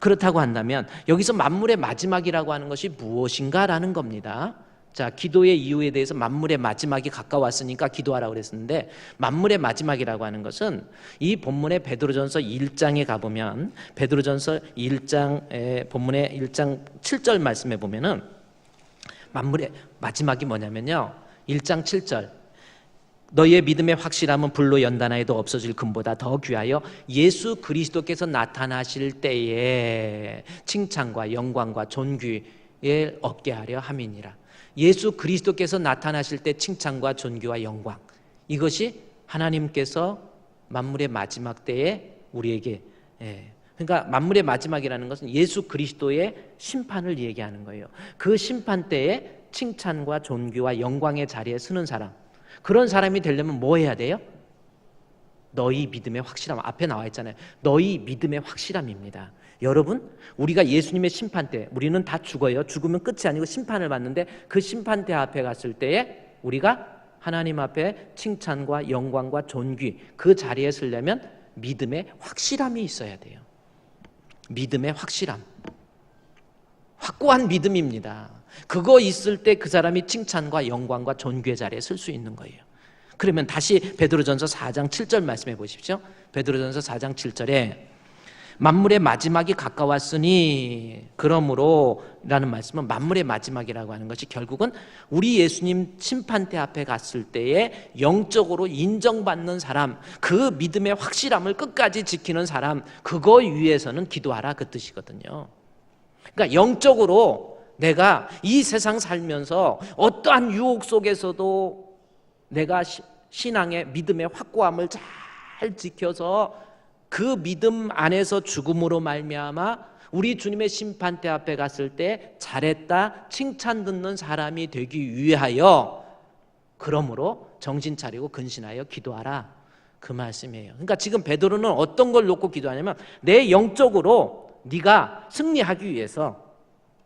그렇다고 한다면 여기서 만물의 마지막이라고 하는 것이 무엇인가라는 겁니다. 자, 기도의 이유에 대해서 만물의 마지막이 가까웠으니까 기도하라고 그랬었는데, 만물의 마지막이라고 하는 것은 이 본문의 베드로전서 1장에 가보면 베드로전서 1장의 본문의 1장 7절 말씀에 보면은 만물의 마지막이 뭐냐면요, 1장 7절, 너희의 믿음의 확실함은 불로 연단하여도 없어질 금보다 더 귀하여 예수 그리스도께서 나타나실 때에 칭찬과 영광과 존귀를 얻게 하려 함이니라. 예수 그리스도께서 나타나실 때 칭찬과 존귀와 영광, 이것이 하나님께서 만물의 마지막 때에 우리에게, 그러니까 만물의 마지막이라는 것은 예수 그리스도의 심판을 얘기하는 거예요. 그 심판 때에 칭찬과 존귀와 영광의 자리에 서는 사람, 그런 사람이 되려면 뭐 해야 돼요? 너희 믿음의 확실함, 앞에 나와 있잖아요. 너희 믿음의 확실함입니다. 여러분, 우리가 예수님의 심판대, 우리는 다 죽어요. 죽으면 끝이 아니고 심판을 받는데 그 심판대 앞에 갔을 때에 우리가 하나님 앞에 칭찬과 영광과 존귀, 그 자리에 서려면 믿음의 확실함이 있어야 돼요. 믿음의 확실함, 확고한 믿음입니다. 그거 있을 때 그 사람이 칭찬과 영광과 존귀의 자리에 설 수 있는 거예요. 그러면 다시 베드로전서 4장 7절 말씀해 보십시오. 베드로전서 4장 7절에 만물의 마지막이 가까웠으니 그러므로 라는 말씀은 만물의 마지막이라고 하는 것이 결국은 우리 예수님 심판대 앞에 갔을 때에 영적으로 인정받는 사람, 그 믿음의 확실함을 끝까지 지키는 사람, 그거 위해서는 기도하라, 그 뜻이거든요. 그러니까 영적으로 내가 이 세상 살면서 어떠한 유혹 속에서도 내가 신앙의 믿음의 확고함을 잘 지켜서 그 믿음 안에서 죽음으로 말미암아 우리 주님의 심판대 앞에 갔을 때 잘했다 칭찬 듣는 사람이 되기 위하여 그러므로 정신 차리고 근신하여 기도하라, 그 말씀이에요. 그러니까 지금 베드로는 어떤 걸 놓고 기도하냐면 내 영적으로 네가 승리하기 위해서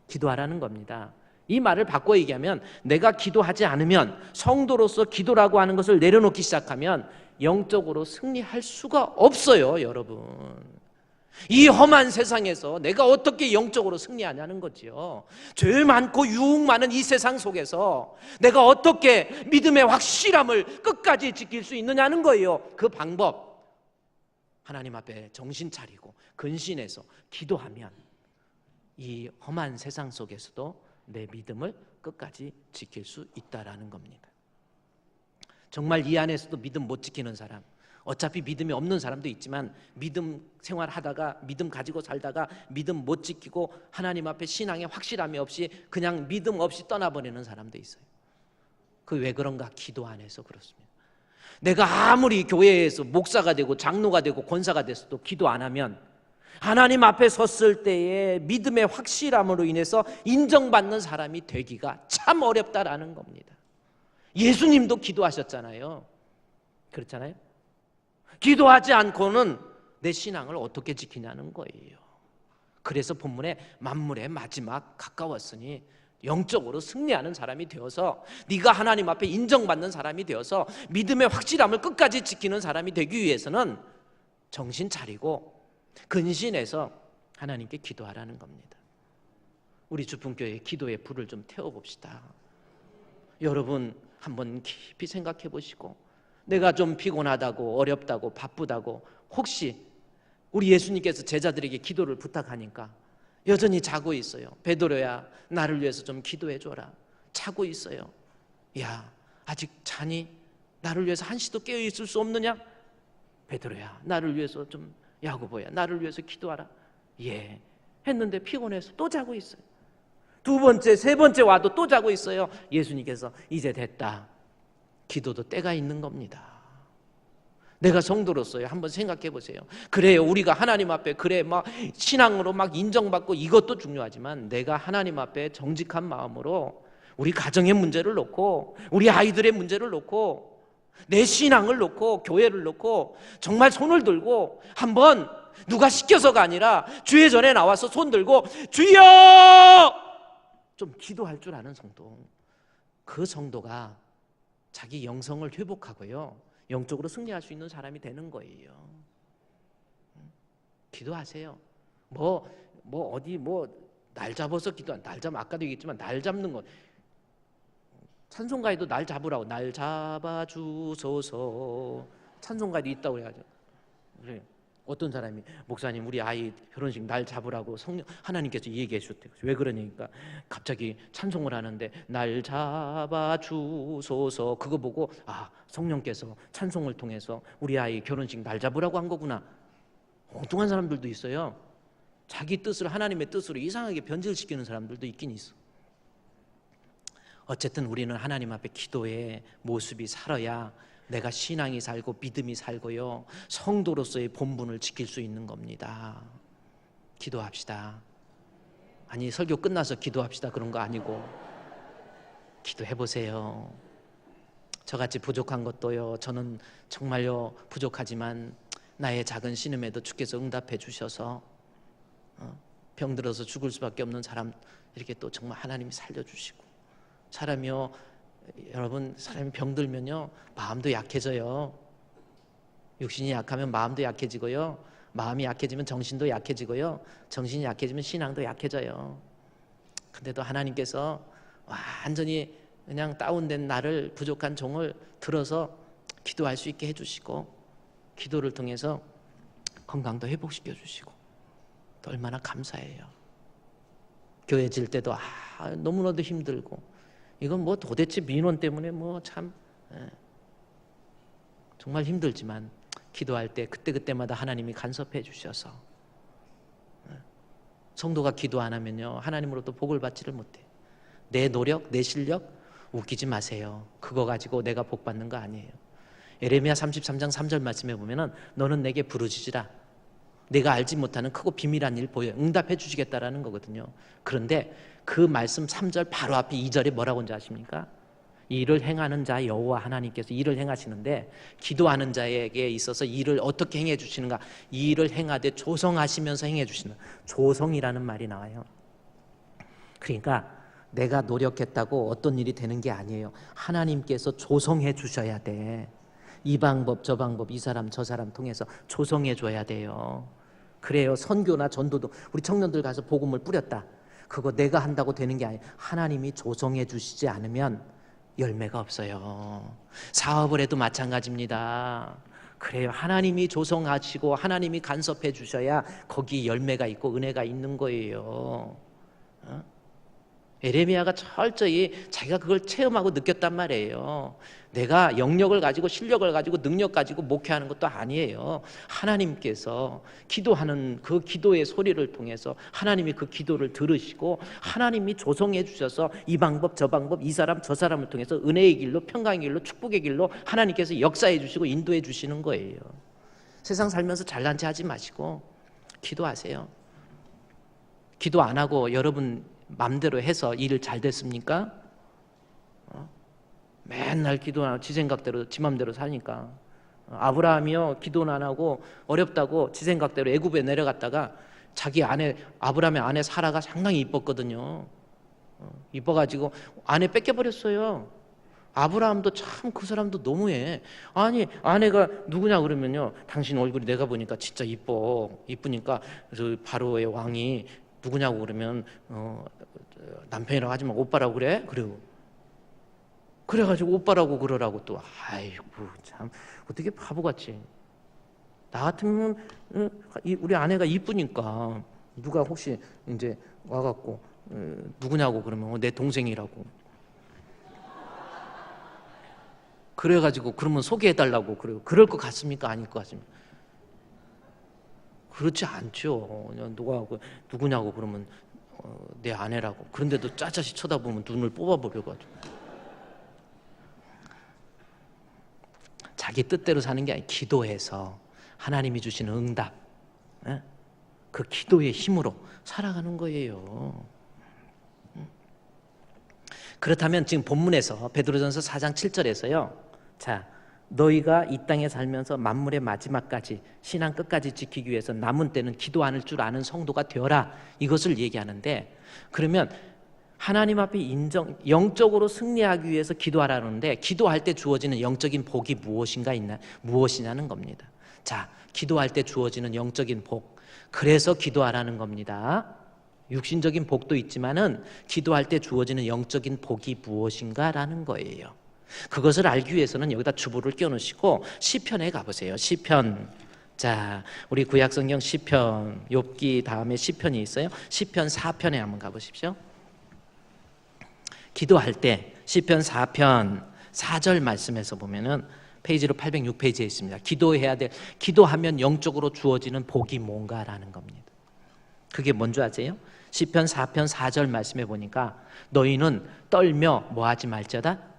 기도하라는 겁니다. 이 말을 바꿔 얘기하면 내가 기도하지 않으면, 성도로서 기도라고 하는 것을 내려놓기 시작하면 영적으로 승리할 수가 없어요, 여러분. 이 험한 세상에서 내가 어떻게 영적으로 승리하냐는 거지요. 죄 많고 유혹 많은 이 세상 속에서 내가 어떻게 믿음의 확실함을 끝까지 지킬 수 있느냐는 거예요. 그 방법, 하나님 앞에 정신 차리고 근신해서 기도하면 이 험한 세상 속에서도 내 믿음을 끝까지 지킬 수 있다라는 겁니다. 정말 이 안에서도 믿음 못 지키는 사람, 어차피 믿음이 없는 사람도 있지만 믿음 생활하다가 믿음 가지고 살다가 믿음 못 지키고 하나님 앞에 신앙의 확실함이 없이 그냥 믿음 없이 떠나버리는 사람도 있어요. 그 왜 그런가? 기도 안 해서 그렇습니다. 내가 아무리 교회에서 목사가 되고 장로가 되고 권사가 됐어도 기도 안 하면 하나님 앞에 섰을 때의 믿음의 확실함으로 인해서 인정받는 사람이 되기가 참 어렵다라는 겁니다. 예수님도 기도하셨잖아요. 그렇잖아요. 기도하지 않고는 내 신앙을 어떻게 지키냐는 거예요. 그래서 본문에 만물의 마지막 가까웠으니 영적으로 승리하는 사람이 되어서, 네가 하나님 앞에 인정받는 사람이 되어서 믿음의 확실함을 끝까지 지키는 사람이 되기 위해서는 정신 차리고 근신해서 하나님께 기도하라는 겁니다. 우리 주품교회 기도의 불을 좀 태워봅시다. 여러분 한번 깊이 생각해 보시고, 내가 좀 피곤하다고 어렵다고 바쁘다고, 혹시 우리 예수님께서 제자들에게 기도를 부탁하니까 여전히 자고 있어요. 베드로야, 나를 위해서 좀 기도해 줘라. 자고 있어요. 야, 아직 자니? 나를 위해서 한시도 깨어 있을 수 없느냐? 베드로야, 나를 위해서 좀, 야고보야, 나를 위해서 기도하라. 예, 했는데 피곤해서 또 자고 있어요. 두 번째, 세 번째 와도 또 자고 있어요. 예수님께서 이제 됐다. 기도도 때가 있는 겁니다. 내가 성도로서요, 한번 생각해 보세요. 그래요, 우리가 하나님 앞에 그래 막 신앙으로 막 인정받고 이것도 중요하지만, 내가 하나님 앞에 정직한 마음으로 우리 가정의 문제를 놓고 우리 아이들의 문제를 놓고 내 신앙을 놓고 교회를 놓고 정말 손을 들고 한번, 누가 시켜서가 아니라 주의 전에 나와서 손 들고 주여! 좀 기도할 줄 아는 성도, 그 성도가 자기 영성을 회복하고요, 영적으로 승리할 수 있는 사람이 되는 거예요. 기도하세요. 어디 날 잡아서 날 잡으면, 아까도 얘기했지만 날 잡는 거, 찬송가에도 날 잡으라고, 날 잡아주소서, 찬송가에도 있다고 그래야죠. 그래요. 어떤 사람이, 목사님 우리 아이 결혼식 날 잡으라고 성령 하나님께서 얘기해 주셨대요. 왜 그러니까 갑자기 찬송을 하는데 날 잡아주소서, 그거 보고 아, 성령께서 찬송을 통해서 우리 아이 결혼식 날 잡으라고 한 거구나. 엉뚱한 사람들도 있어요. 자기 뜻을 하나님의 뜻으로 이상하게 변질시키는 사람들도 있긴 있어. 어쨌든 우리는 하나님 앞에 기도의 모습이 살아야 내가 신앙이 살고 믿음이 살고요, 성도로서의 본분을 지킬 수 있는 겁니다. 기도합시다. 아니, 설교 끝나서 기도합시다 그런 거 아니고 기도해 보세요. 저같이 부족한 것도요, 저는 정말요 부족하지만 나의 작은 신음에도 주께서 응답해 주셔서 병들어서 죽을 수밖에 없는 사람 이렇게 또 정말 하나님이 살려주시고, 사람이요, 여러분, 사람이 병들면요 마음도 약해져요. 육신이 약하면 마음도 약해지고요, 마음이 약해지면 정신도 약해지고요, 정신이 약해지면 신앙도 약해져요. 근데도 하나님께서 완전히 그냥 다운된 나를, 부족한 종을 들어서 기도할 수 있게 해주시고, 기도를 통해서 건강도 회복시켜 주시고, 또 얼마나 감사해요. 교회 질 때도 너무나도 힘들고, 이건 뭐 도대체 민원 때문에 뭐 참 정말 힘들지만 기도할 때 그때그때마다 하나님이 간섭해 주셔서, 성도가 기도 안 하면요 하나님으로부터 복을 받지를 못해요. 내 노력, 내 실력 웃기지 마세요. 그거 가지고 내가 복 받는 거 아니에요. 에레미야 33장 3절 말씀에 보면은 너는 내게 부르짖으라, 내가 알지 못하는 크고 비밀한 일 보여 응답해 주시겠다라는 거거든요. 그런데 그 말씀 3절 바로 앞에 2절에 뭐라고 하는지 아십니까? 일을 행하는 자 여호와 하나님께서 일을 행하시는데, 기도하는 자에게 있어서 일을 어떻게 행해 주시는가? 이 일을 행하되 조성하시면서 행해 주시는, 조성이라는 말이 나와요. 그러니까 내가 노력했다고 어떤 일이 되는 게 아니에요. 하나님께서 조성해 주셔야 돼. 이 방법 저 방법, 이 사람 저 사람 통해서 조성해 줘야 돼요. 그래요. 선교나 전도도 우리 청년들 가서 복음을 뿌렸다, 그거 내가 한다고 되는 게 아니에요. 하나님이 조성해 주시지 않으면 열매가 없어요. 사업을 해도 마찬가지입니다. 그래요. 하나님이 조성하시고 하나님이 간섭해 주셔야 거기 열매가 있고 은혜가 있는 거예요. 에레미야가 철저히 자기가 그걸 체험하고 느꼈단 말이에요. 내가 영역을 가지고 실력을 가지고 능력 가지고 목회하는 것도 아니에요. 하나님께서 기도하는 그 기도의 소리를 통해서 하나님이 그 기도를 들으시고 하나님이 조성해 주셔서 이 방법 저 방법, 이 사람 저 사람을 통해서 은혜의 길로, 평강의 길로, 축복의 길로 하나님께서 역사해 주시고 인도해 주시는 거예요. 세상 살면서 잘난 체 하지 마시고 기도하세요. 기도 안 하고 여러분 맘대로 해서 일 잘 됐습니까? 맨날 기도 안 하고 지 생각대로 지 맘대로 사니까. 아브라함이요 기도는 안 하고 어렵다고 지 생각대로 애굽에 내려갔다가 자기 아내, 아브라함의 아내 사라가 상당히 이뻤거든요. 이뻐가지고 아내 뺏겨버렸어요. 아브라함도 참 그 사람도 너무해. 아니 아내가 누구냐 그러면요, 당신 얼굴이 내가 보니까 진짜 이쁘니까 그 바로의 왕이 누구냐고 그러면 남편이라고 하지 마, 오빠라고 그래? 그래가지고 오빠라고 그러라고 또. 아이고 참 어떻게 바보같이. 나 같으면 우리 아내가 이쁘니까 누가 혹시 이제 와갖고 누구냐고 그러면 내 동생이라고. 그래가지고 그러면 소개해달라고 그래요. 그럴 것 같습니까? 아닐 것 같습니까? 그렇지 않죠. 그냥 누구냐고 그러면 내 아내라고. 그런데도 짜짜시 쳐다보면 눈을 뽑아버려가지고. 자기 뜻대로 사는 게 아니라 기도해서 하나님이 주시는 응답, 그 기도의 힘으로 살아가는 거예요. 그렇다면 지금 본문에서 베드로전서 4장 7절에서요, 자, 너희가 이 땅에 살면서 만물의 마지막까지 신앙 끝까지 지키기 위해서 남은 때는 기도 않을 줄 아는 성도가 되어라, 이것을 얘기하는데, 그러면 하나님 앞에 영적으로 승리하기 위해서 기도하라는데, 기도할 때 주어지는 영적인 복이 무엇이냐는 겁니다. 자, 기도할 때 주어지는 영적인 복, 그래서 기도하라는 겁니다. 육신적인 복도 있지만은 기도할 때 주어지는 영적인 복이 무엇인가라는 거예요. 그것을 알기 위해서는 여기다 주보를 껴놓으시고 시편에 가보세요. 시편. 자, 우리 구약성경 시편, 욥기 다음에 시편이 있어요. 시편 4편에 한번 가보십시오. 기도할 때 시편 4편 4절 말씀에서 보면은 페이지로 806페이지에 있습니다. 기도하면 영적으로 주어지는 복이 뭔가라는 겁니다. 그게 뭔지 아세요? 시편 4편 4절 말씀에 보니까 너희는 떨며 뭐하지 말자다?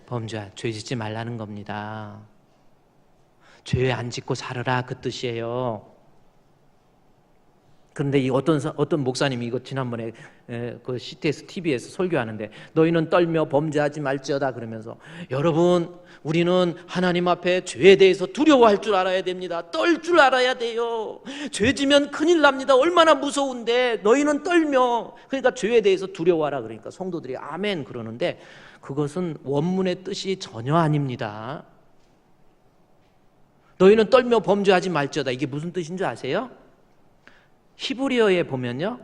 범죄하, 죄 짓지 말라는 겁니다. 죄 안 짓고 살아라, 그 뜻이에요. 그런데 이 어떤 목사님이 이거 지난번에 그 CTS TV에서 설교하는데 너희는 떨며 범죄하지 말지어다 그러면서 여러분 우리는 하나님 앞에 죄에 대해서 두려워할 줄 알아야 됩니다. 떨 줄 알아야 돼요. 죄 지면 큰일 납니다. 얼마나 무서운데 너희는 떨며 그러니까 죄에 대해서 두려워하라 그러니까 성도들이 아멘 그러는데 그것은 원문의 뜻이 전혀 아닙니다. 너희는 떨며 범죄하지 말지어다 이게 무슨 뜻인 줄 아세요? 히브리어에 보면요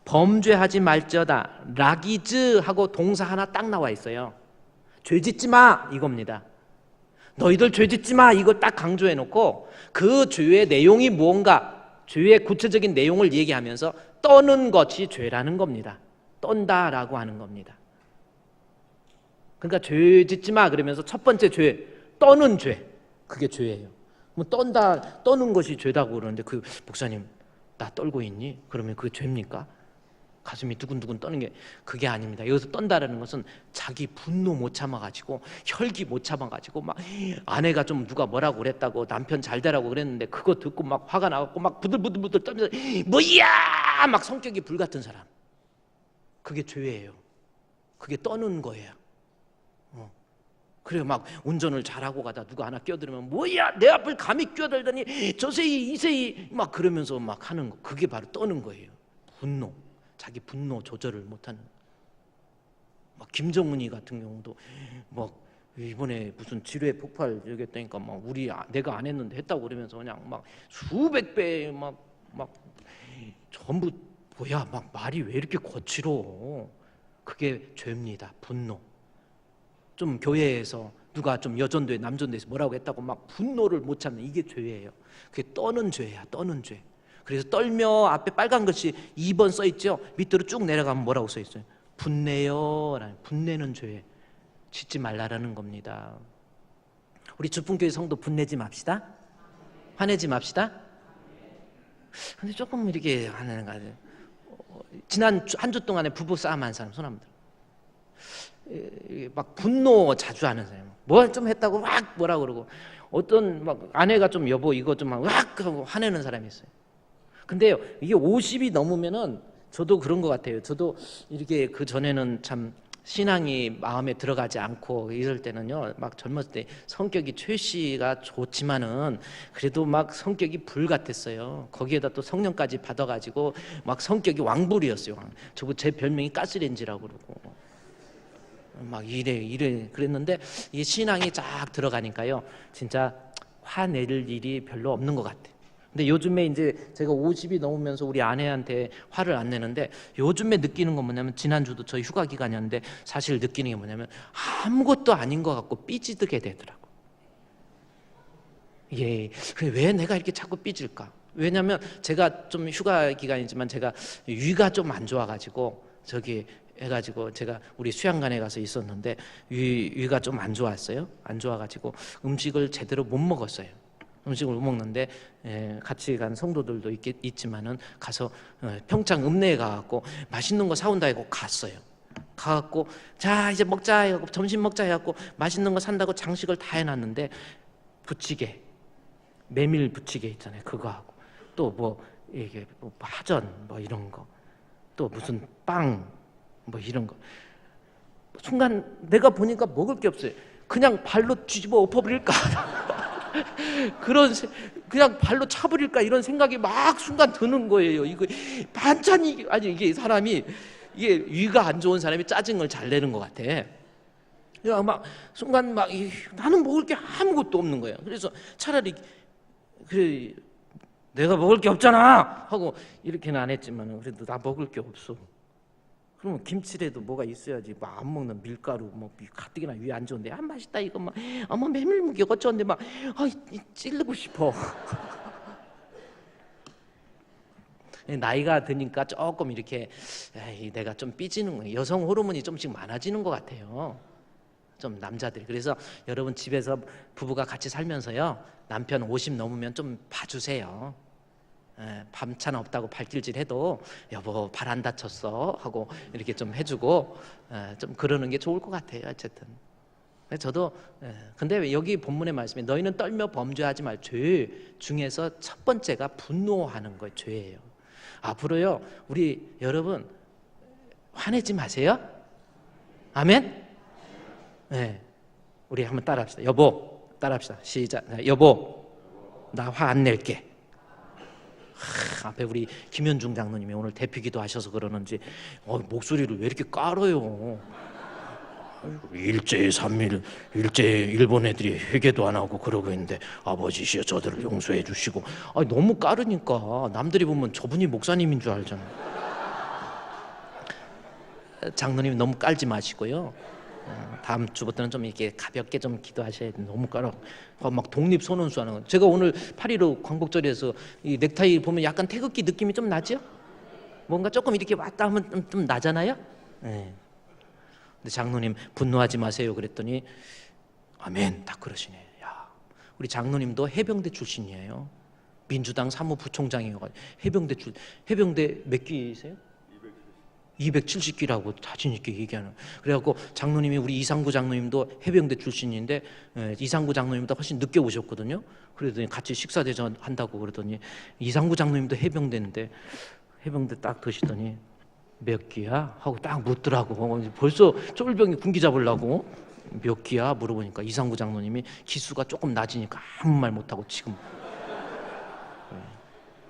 범죄하지 말지어다 라기즈 하고 동사 하나 딱 나와 있어요. 죄 짓지 마 이겁니다. 너희들 죄 짓지 마 이거 딱 강조해 놓고 그 죄의 내용이 무언가 죄의 구체적인 내용을 얘기하면서 떠는 것이 죄라는 겁니다. 떤다라고 하는 겁니다. 그러니까 죄 짓지 마 그러면서 첫 번째 죄 떠는 죄 그게 죄예요. 뭐 떠는 것이 죄다고 그러는데 그 목사님 나 떨고 있니? 그러면 그게 죄입니까? 가슴이 두근두근 떠는 게 그게 아닙니다. 여기서 떤다라는 것은 자기 분노 못 참아가지고 혈기 못 참아가지고 막 아내가 좀 누가 뭐라고 그랬다고 남편 잘 되라고 그랬는데 그거 듣고 막 화가 나갖고 막 부들부들 떨면서 뭐야 막 성격이 불같은 사람 그게 죄예요. 그게 떠는 거예요. 그래 막 운전을 잘하고 가다 누가 하나 끼어들면 뭐야 내 앞을 감히 끼어들더니 저세이 이세이 막 그러면서 막 하는 거 그게 바로 떠는 거예요. 분노 자기 분노 조절을 못하는 막 김정은이 같은 경우도 막 이번에 무슨 지뢰 폭발 여겼다니까 막 내가 안 했는데 했다고 그러면서 그냥 막 수백 배 막 전부 뭐야 막 말이 왜 이렇게 거칠어 그게 죄입니다. 분노 좀 교회에서 누가 좀 여전도에 남전도에서 뭐라고 했다고 막 분노를 못 참는 이게 죄예요. 그게 떠는 죄야 떠는 죄. 그래서 떨며 앞에 빨간 글씨 2번 써 있죠. 밑으로 쭉 내려가면 뭐라고 써 있어요? 분내요. 분내는 죄 짓지 말라라는 겁니다. 우리 주풍교회 성도 분내지 맙시다. 화내지 맙시다. 근데 조금 이렇게 하는 거 같아요. 지난 한 주 동안에 부부 싸움 한 사람 손 한번 들어. 막 분노 자주 하는 사람 뭐 좀 했다고 막 뭐라 그러고 어떤 막 아내가 좀 여보 이거 좀 막 하고 화내는 사람이 있어요. 근데요 이게 50이 넘으면은 저도 그런 것 같아요. 저도 이렇게 그 전에는 참 신앙이 마음에 들어가지 않고 이럴 때는요 막 젊었을 때 성격이 최 씨가 좋지만은 그래도 막 성격이 불 같았어요. 거기에다 또 성령까지 받아가지고 막 성격이 왕불이었어요. 저거 제 별명이 가스레인지라고 그러고 막 이래 그랬는데 이 신앙이 쫙 들어가니까요 진짜 화낼 일이 별로 없는 것 같아. 근데 요즘에 이제 제가 50이 넘으면서 우리 아내한테 화를 안 내는데 요즘에 느끼는 건 뭐냐면 지난주도 저희 휴가 기간이었는데 사실 느끼는 게 뭐냐면 아무것도 아닌 것 같고 삐지드게 되더라고. 예, 왜 내가 이렇게 자꾸 삐질까? 왜냐면 제가 좀 휴가 기간이지만 제가 위가 좀 안 좋아가지고 저기 해가지고 제가 우리 수양관에 가서 있었는데 위가 좀 안 좋았어요. 안 좋아가지고 음식을 제대로 못 먹었어요. 음식을 못 먹는데 같이 간 성도들도 있지만은 가서 평창 읍내에 가갖고 맛있는 거 사온다 해고 갔어요. 가갖고 자 이제 먹자 해갖고 점심 먹자 해갖고 맛있는 거 산다고 장식을 다 해놨는데 부치개 메밀 부치개 있잖아요. 그거 하고 또 뭐 이게 뭐 파전 뭐 이런 거 또 무슨 빵 뭐 이런 거 순간 내가 보니까 먹을 게 없어요. 그냥 발로 뒤집어 엎어버릴까 그냥 발로 차버릴까 이런 생각이 막 순간 드는 거예요. 이거 반찬이 아니 이게 사람이 이게 위가 안 좋은 사람이 짜증을 잘 내는 것 같아. 그냥 막 순간 막 나는 먹을 게 아무것도 없는 거예요. 그래서 차라리 그래 내가 먹을 게 없잖아 하고 이렇게는 안 했지만 그래도 나 먹을 게 없어. 그러면 김치라도 뭐가 있어야지. 막 안 먹는 밀가루 뭐 가뜩이나 위에 안 좋은데 아 맛있다 이거 막 어머 메밀묵이 어쩌는데 막 찌르고 싶어. 나이가 드니까 조금 이렇게 내가 좀 삐지는 거예요. 여성 호르몬이 좀씩 많아지는 것 같아요. 좀 남자들이. 그래서 여러분 집에서 부부가 같이 살면서요 남편 50 넘으면 좀 봐주세요. 밤찬 없다고 발길질 해도 여보 발 안 다쳤어 하고 이렇게 좀 해주고 좀 그러는 게 좋을 것 같아요. 어쨌든 저도 근데 여기 본문의 말씀에 너희는 떨며 범죄하지 말 죄 중에서 첫 번째가 분노하는 거예요. 죄예요. 앞으로요, 우리 여러분 화내지 마세요. 아멘? 네. 우리 한번 따라합시다. 여보, 따라합시다. 시작. 여보, 나 화 안 낼게. 앞에 우리 김현중 장로님이 오늘 대피기도 하셔서 그러는지 목소리를 왜 이렇게 깔아요? 일제히 3일 일제히 일본 애들이 회개도 안 하고 그러고 있는데 아버지시여 저들을 용서해 주시고, 너무 까르니까 남들이 보면 저분이 목사님인 줄 알잖아요. 장로님 너무 깔지 마시고요. 다음 주부터는 좀 이렇게 가볍게 좀 기도하셔야 돼요. 너무 깔아. 막 독립선언수 하는 거. 제가 오늘 8.15 광복절에서 이 넥타이 보면 약간 태극기 느낌이 좀 나죠? 뭔가 조금 이렇게 왔다 하면 좀 나잖아요? 네. 근데 장로님 분노하지 마세요 그랬더니 아멘 딱 그러시네. 야, 우리 장로님도 해병대 출신이에요. 민주당 사무부총장이어가지고 해병대 몇 기세요? 270기라고 자신 있게 얘기하는. 그래갖고 장로님이 우리 이상구 장로님도 해병대 출신인데 이상구 장로님보다 훨씬 늦게 오셨거든요. 그러더니 같이 식사 대전 한다고 그러더니 이상구 장로님도 해병대인데 해병대 딱 드시더니 몇 기야? 하고 딱 묻더라고. 벌써 쫄병이 군기 잡으려고 몇 기야? 물어보니까 이상구 장로님이 기수가 조금 낮으니까 아무 말 못하고 지금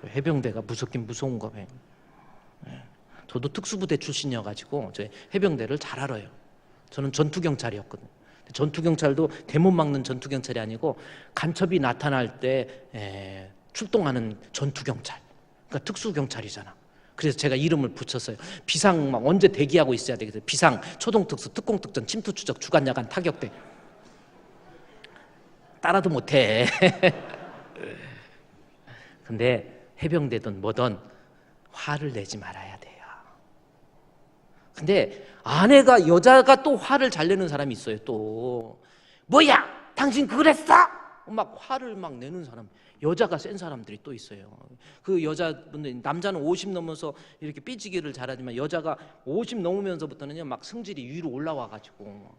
해병대가 무섭긴 무서운가 봐요. 저도 특수부대 출신이어가지고 저 해병대를 잘 알아요. 저는 전투경찰이었거든요. 전투경찰도 대못 막는 전투경찰이 아니고 간첩이 나타날 때 출동하는 전투경찰, 그러니까 특수경찰이잖아. 그래서 제가 이름을 붙였어요. 비상 막 언제 대기하고 있어야 되겠어요. 비상, 초동특수, 특공특전, 침투추적, 주간야간, 타격대. 따라도 못해. 근데 해병대든 뭐든 화를 내지 말아야 돼요. 근데 아내가 여자가 또 화를 잘 내는 사람이 있어요. 또 뭐야 당신 그랬어? 막 화를 막 내는 사람, 여자가 센 사람들이 또 있어요. 그 여자분들, 남자는 50 넘어서 이렇게 삐지기를 잘하지만 여자가 50 넘으면서부터는요 막 성질이 위로 올라와가지고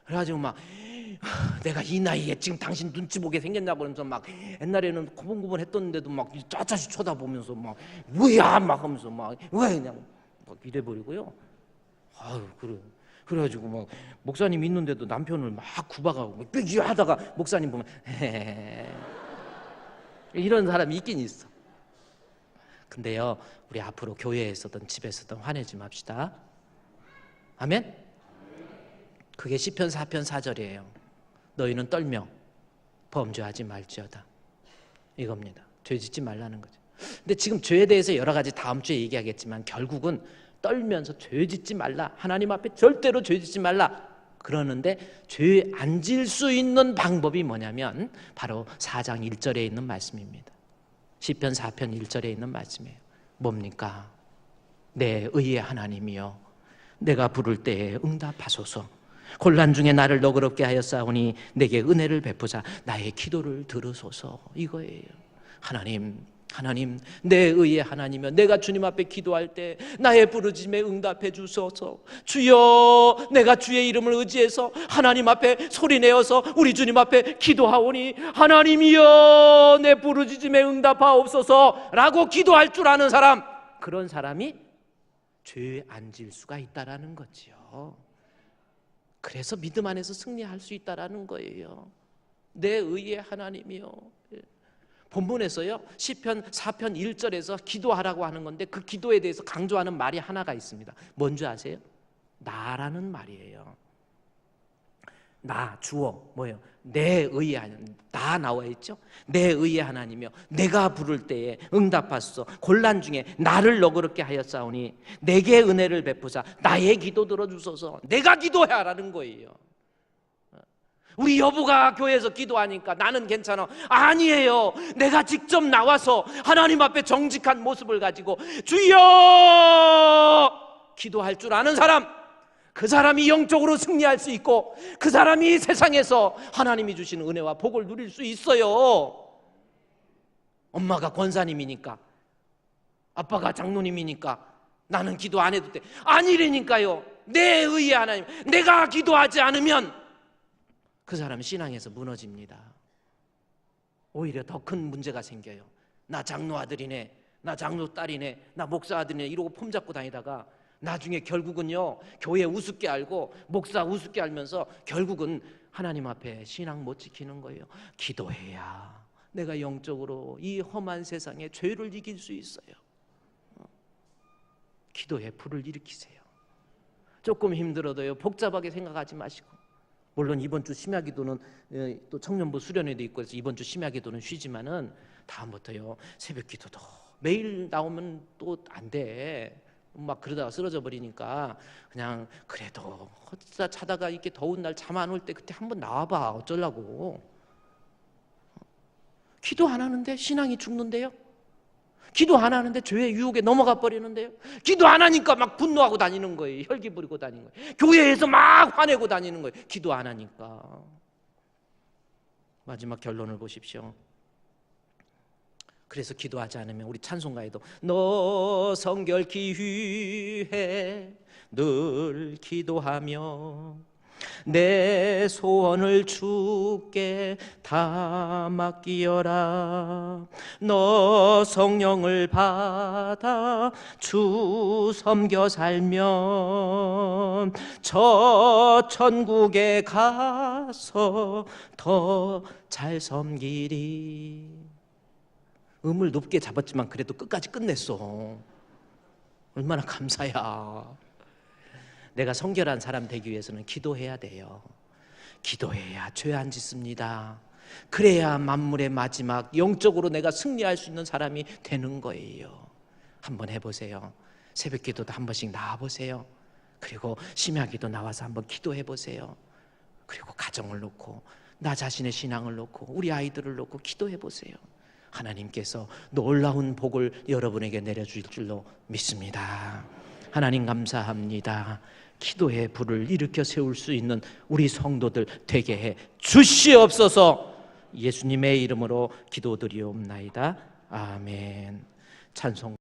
그래가지고 막 내가 이 나이에 지금 당신 눈치 보게 생겼냐고 그러면서 막 옛날에는 구분구분했던데도 막 짜짜시 쳐다보면서 막 뭐야 막 하면서 막 왜 그냥 막 이래버리고요. 아유 그래가지고 막 목사님 있는데도 남편을 막 구박하고 하다가 목사님 보면 이런 사람이 있긴 있어. 근데요 우리 앞으로 교회에서든 집에서든 화내지 맙시다. 아멘? 그게 시편 4편 4절이에요. 너희는 떨며 범죄하지 말지어다. 이겁니다. 죄 짓지 말라는 거죠. 근데 지금 죄에 대해서 여러 가지 다음 주에 얘기하겠지만 결국은 떨면서 죄 짓지 말라, 하나님 앞에 절대로 죄 짓지 말라 그러는데 죄 안 질 수 있는 방법이 뭐냐면 바로 4장 1절에 있는 말씀입니다. 시편 4편 1절에 있는 말씀이에요. 뭡니까? 내 의의 하나님이여 내가 부를 때에 응답하소서. 곤란 중에 나를 너그럽게 하였사오니 내게 은혜를 베푸사 나의 기도를 들으소서. 이거예요. 하나님 내 의의 하나님이여 내가 주님 앞에 기도할 때 나의 부르짖음에 응답해 주소서. 주여 내가 주의 이름을 의지해서 하나님 앞에 소리내어서 우리 주님 앞에 기도하오니 하나님이여 내 부르짖음에 응답하옵소서 라고 기도할 줄 아는 사람, 그런 사람이 죄에 안 질 수가 있다라는 거지요. 그래서 믿음 안에서 승리할 수 있다라는 거예요. 내 의의 하나님이여. 본문에서요 시편 4편 1절에서 기도하라고 하는 건데 그 기도에 대해서 강조하는 말이 하나가 있습니다. 뭔지 아세요? 나라는 말이에요. 나 주어 뭐예요? 내 의의 하나님. 나 나와 있죠? 내 의의 하나님이여 내가 부를 때에 응답하소서. 곤란 중에 나를 너그럽게 하였사오니 내게 은혜를 베푸사 나의 기도 들어주소서. 내가 기도해야 하라는 거예요. 우리 여보가 교회에서 기도하니까 나는 괜찮아. 아니에요. 내가 직접 나와서 하나님 앞에 정직한 모습을 가지고 주여 기도할 줄 아는 사람, 그 사람이 영적으로 승리할 수 있고 그 사람이 세상에서 하나님이 주시는 은혜와 복을 누릴 수 있어요. 엄마가 권사님이니까, 아빠가 장로님이니까 나는 기도 안 해도 돼. 아니라니까요. 내 의의 하나님, 내가 기도하지 않으면 그 사람은 신앙에서 무너집니다. 오히려 더 큰 문제가 생겨요. 나 장로 아들이네, 나 장로 딸이네, 나 목사 아들이네 이러고 폼 잡고 다니다가 나중에 결국은요, 교회 우습게 알고 목사 우습게 알면서 결국은 하나님 앞에 신앙 못 지키는 거예요. 기도해야 내가 영적으로 이 험한 세상에 죄를 이길 수 있어요. 기도해 불을 일으키세요. 조금 힘들어도요, 복잡하게 생각하지 마시고, 물론 이번 주 심야기도는 또 청년부 수련회도 있고 해서 이번 주 심야기도는 쉬지만은 다음부터요, 새벽기도도 매일 나오면 또 안 돼. 막 그러다가 쓰러져 버리니까 그냥 그래도 헛다 자다가 이렇게 더운 날 잠 안 올 때 그때 한번 나와봐. 어쩌려고. 기도 안 하는데 신앙이 죽는데요. 기도 안 하는데 죄의 유혹에 넘어가 버리는데요. 기도 안 하니까 막 분노하고 다니는 거예요. 혈기 부리고 다니는 거예요. 교회에서 막 화내고 다니는 거예요. 기도 안 하니까. 마지막 결론을 보십시오. 그래서 기도하지 않으면 우리 찬송가에도 너 성결케 위해 늘 기도하며 내 소원을 주께 다 맡기어라. 너 성령을 받아 주 섬겨 살면 저 천국에 가서 더 잘 섬기리. 음을 높게 잡았지만 그래도 끝까지 끝냈어. 얼마나 감사야. 내가 성결한 사람 되기 위해서는 기도해야 돼요. 기도해야 죄 안 짓습니다. 그래야 만물의 마지막 영적으로 내가 승리할 수 있는 사람이 되는 거예요. 한번 해보세요. 새벽기도도 한 번씩 나와보세요. 그리고 심야기도 나와서 한번 기도해보세요. 그리고 가정을 놓고 나 자신의 신앙을 놓고 우리 아이들을 놓고 기도해보세요. 하나님께서 놀라운 복을 여러분에게 내려줄 줄로 믿습니다. 하나님 감사합니다. 기도의 불을 일으켜 세울 수 있는 우리 성도들 되게 해 주시옵소서. 예수님의 이름으로 기도드리옵나이다. 아멘. 찬송.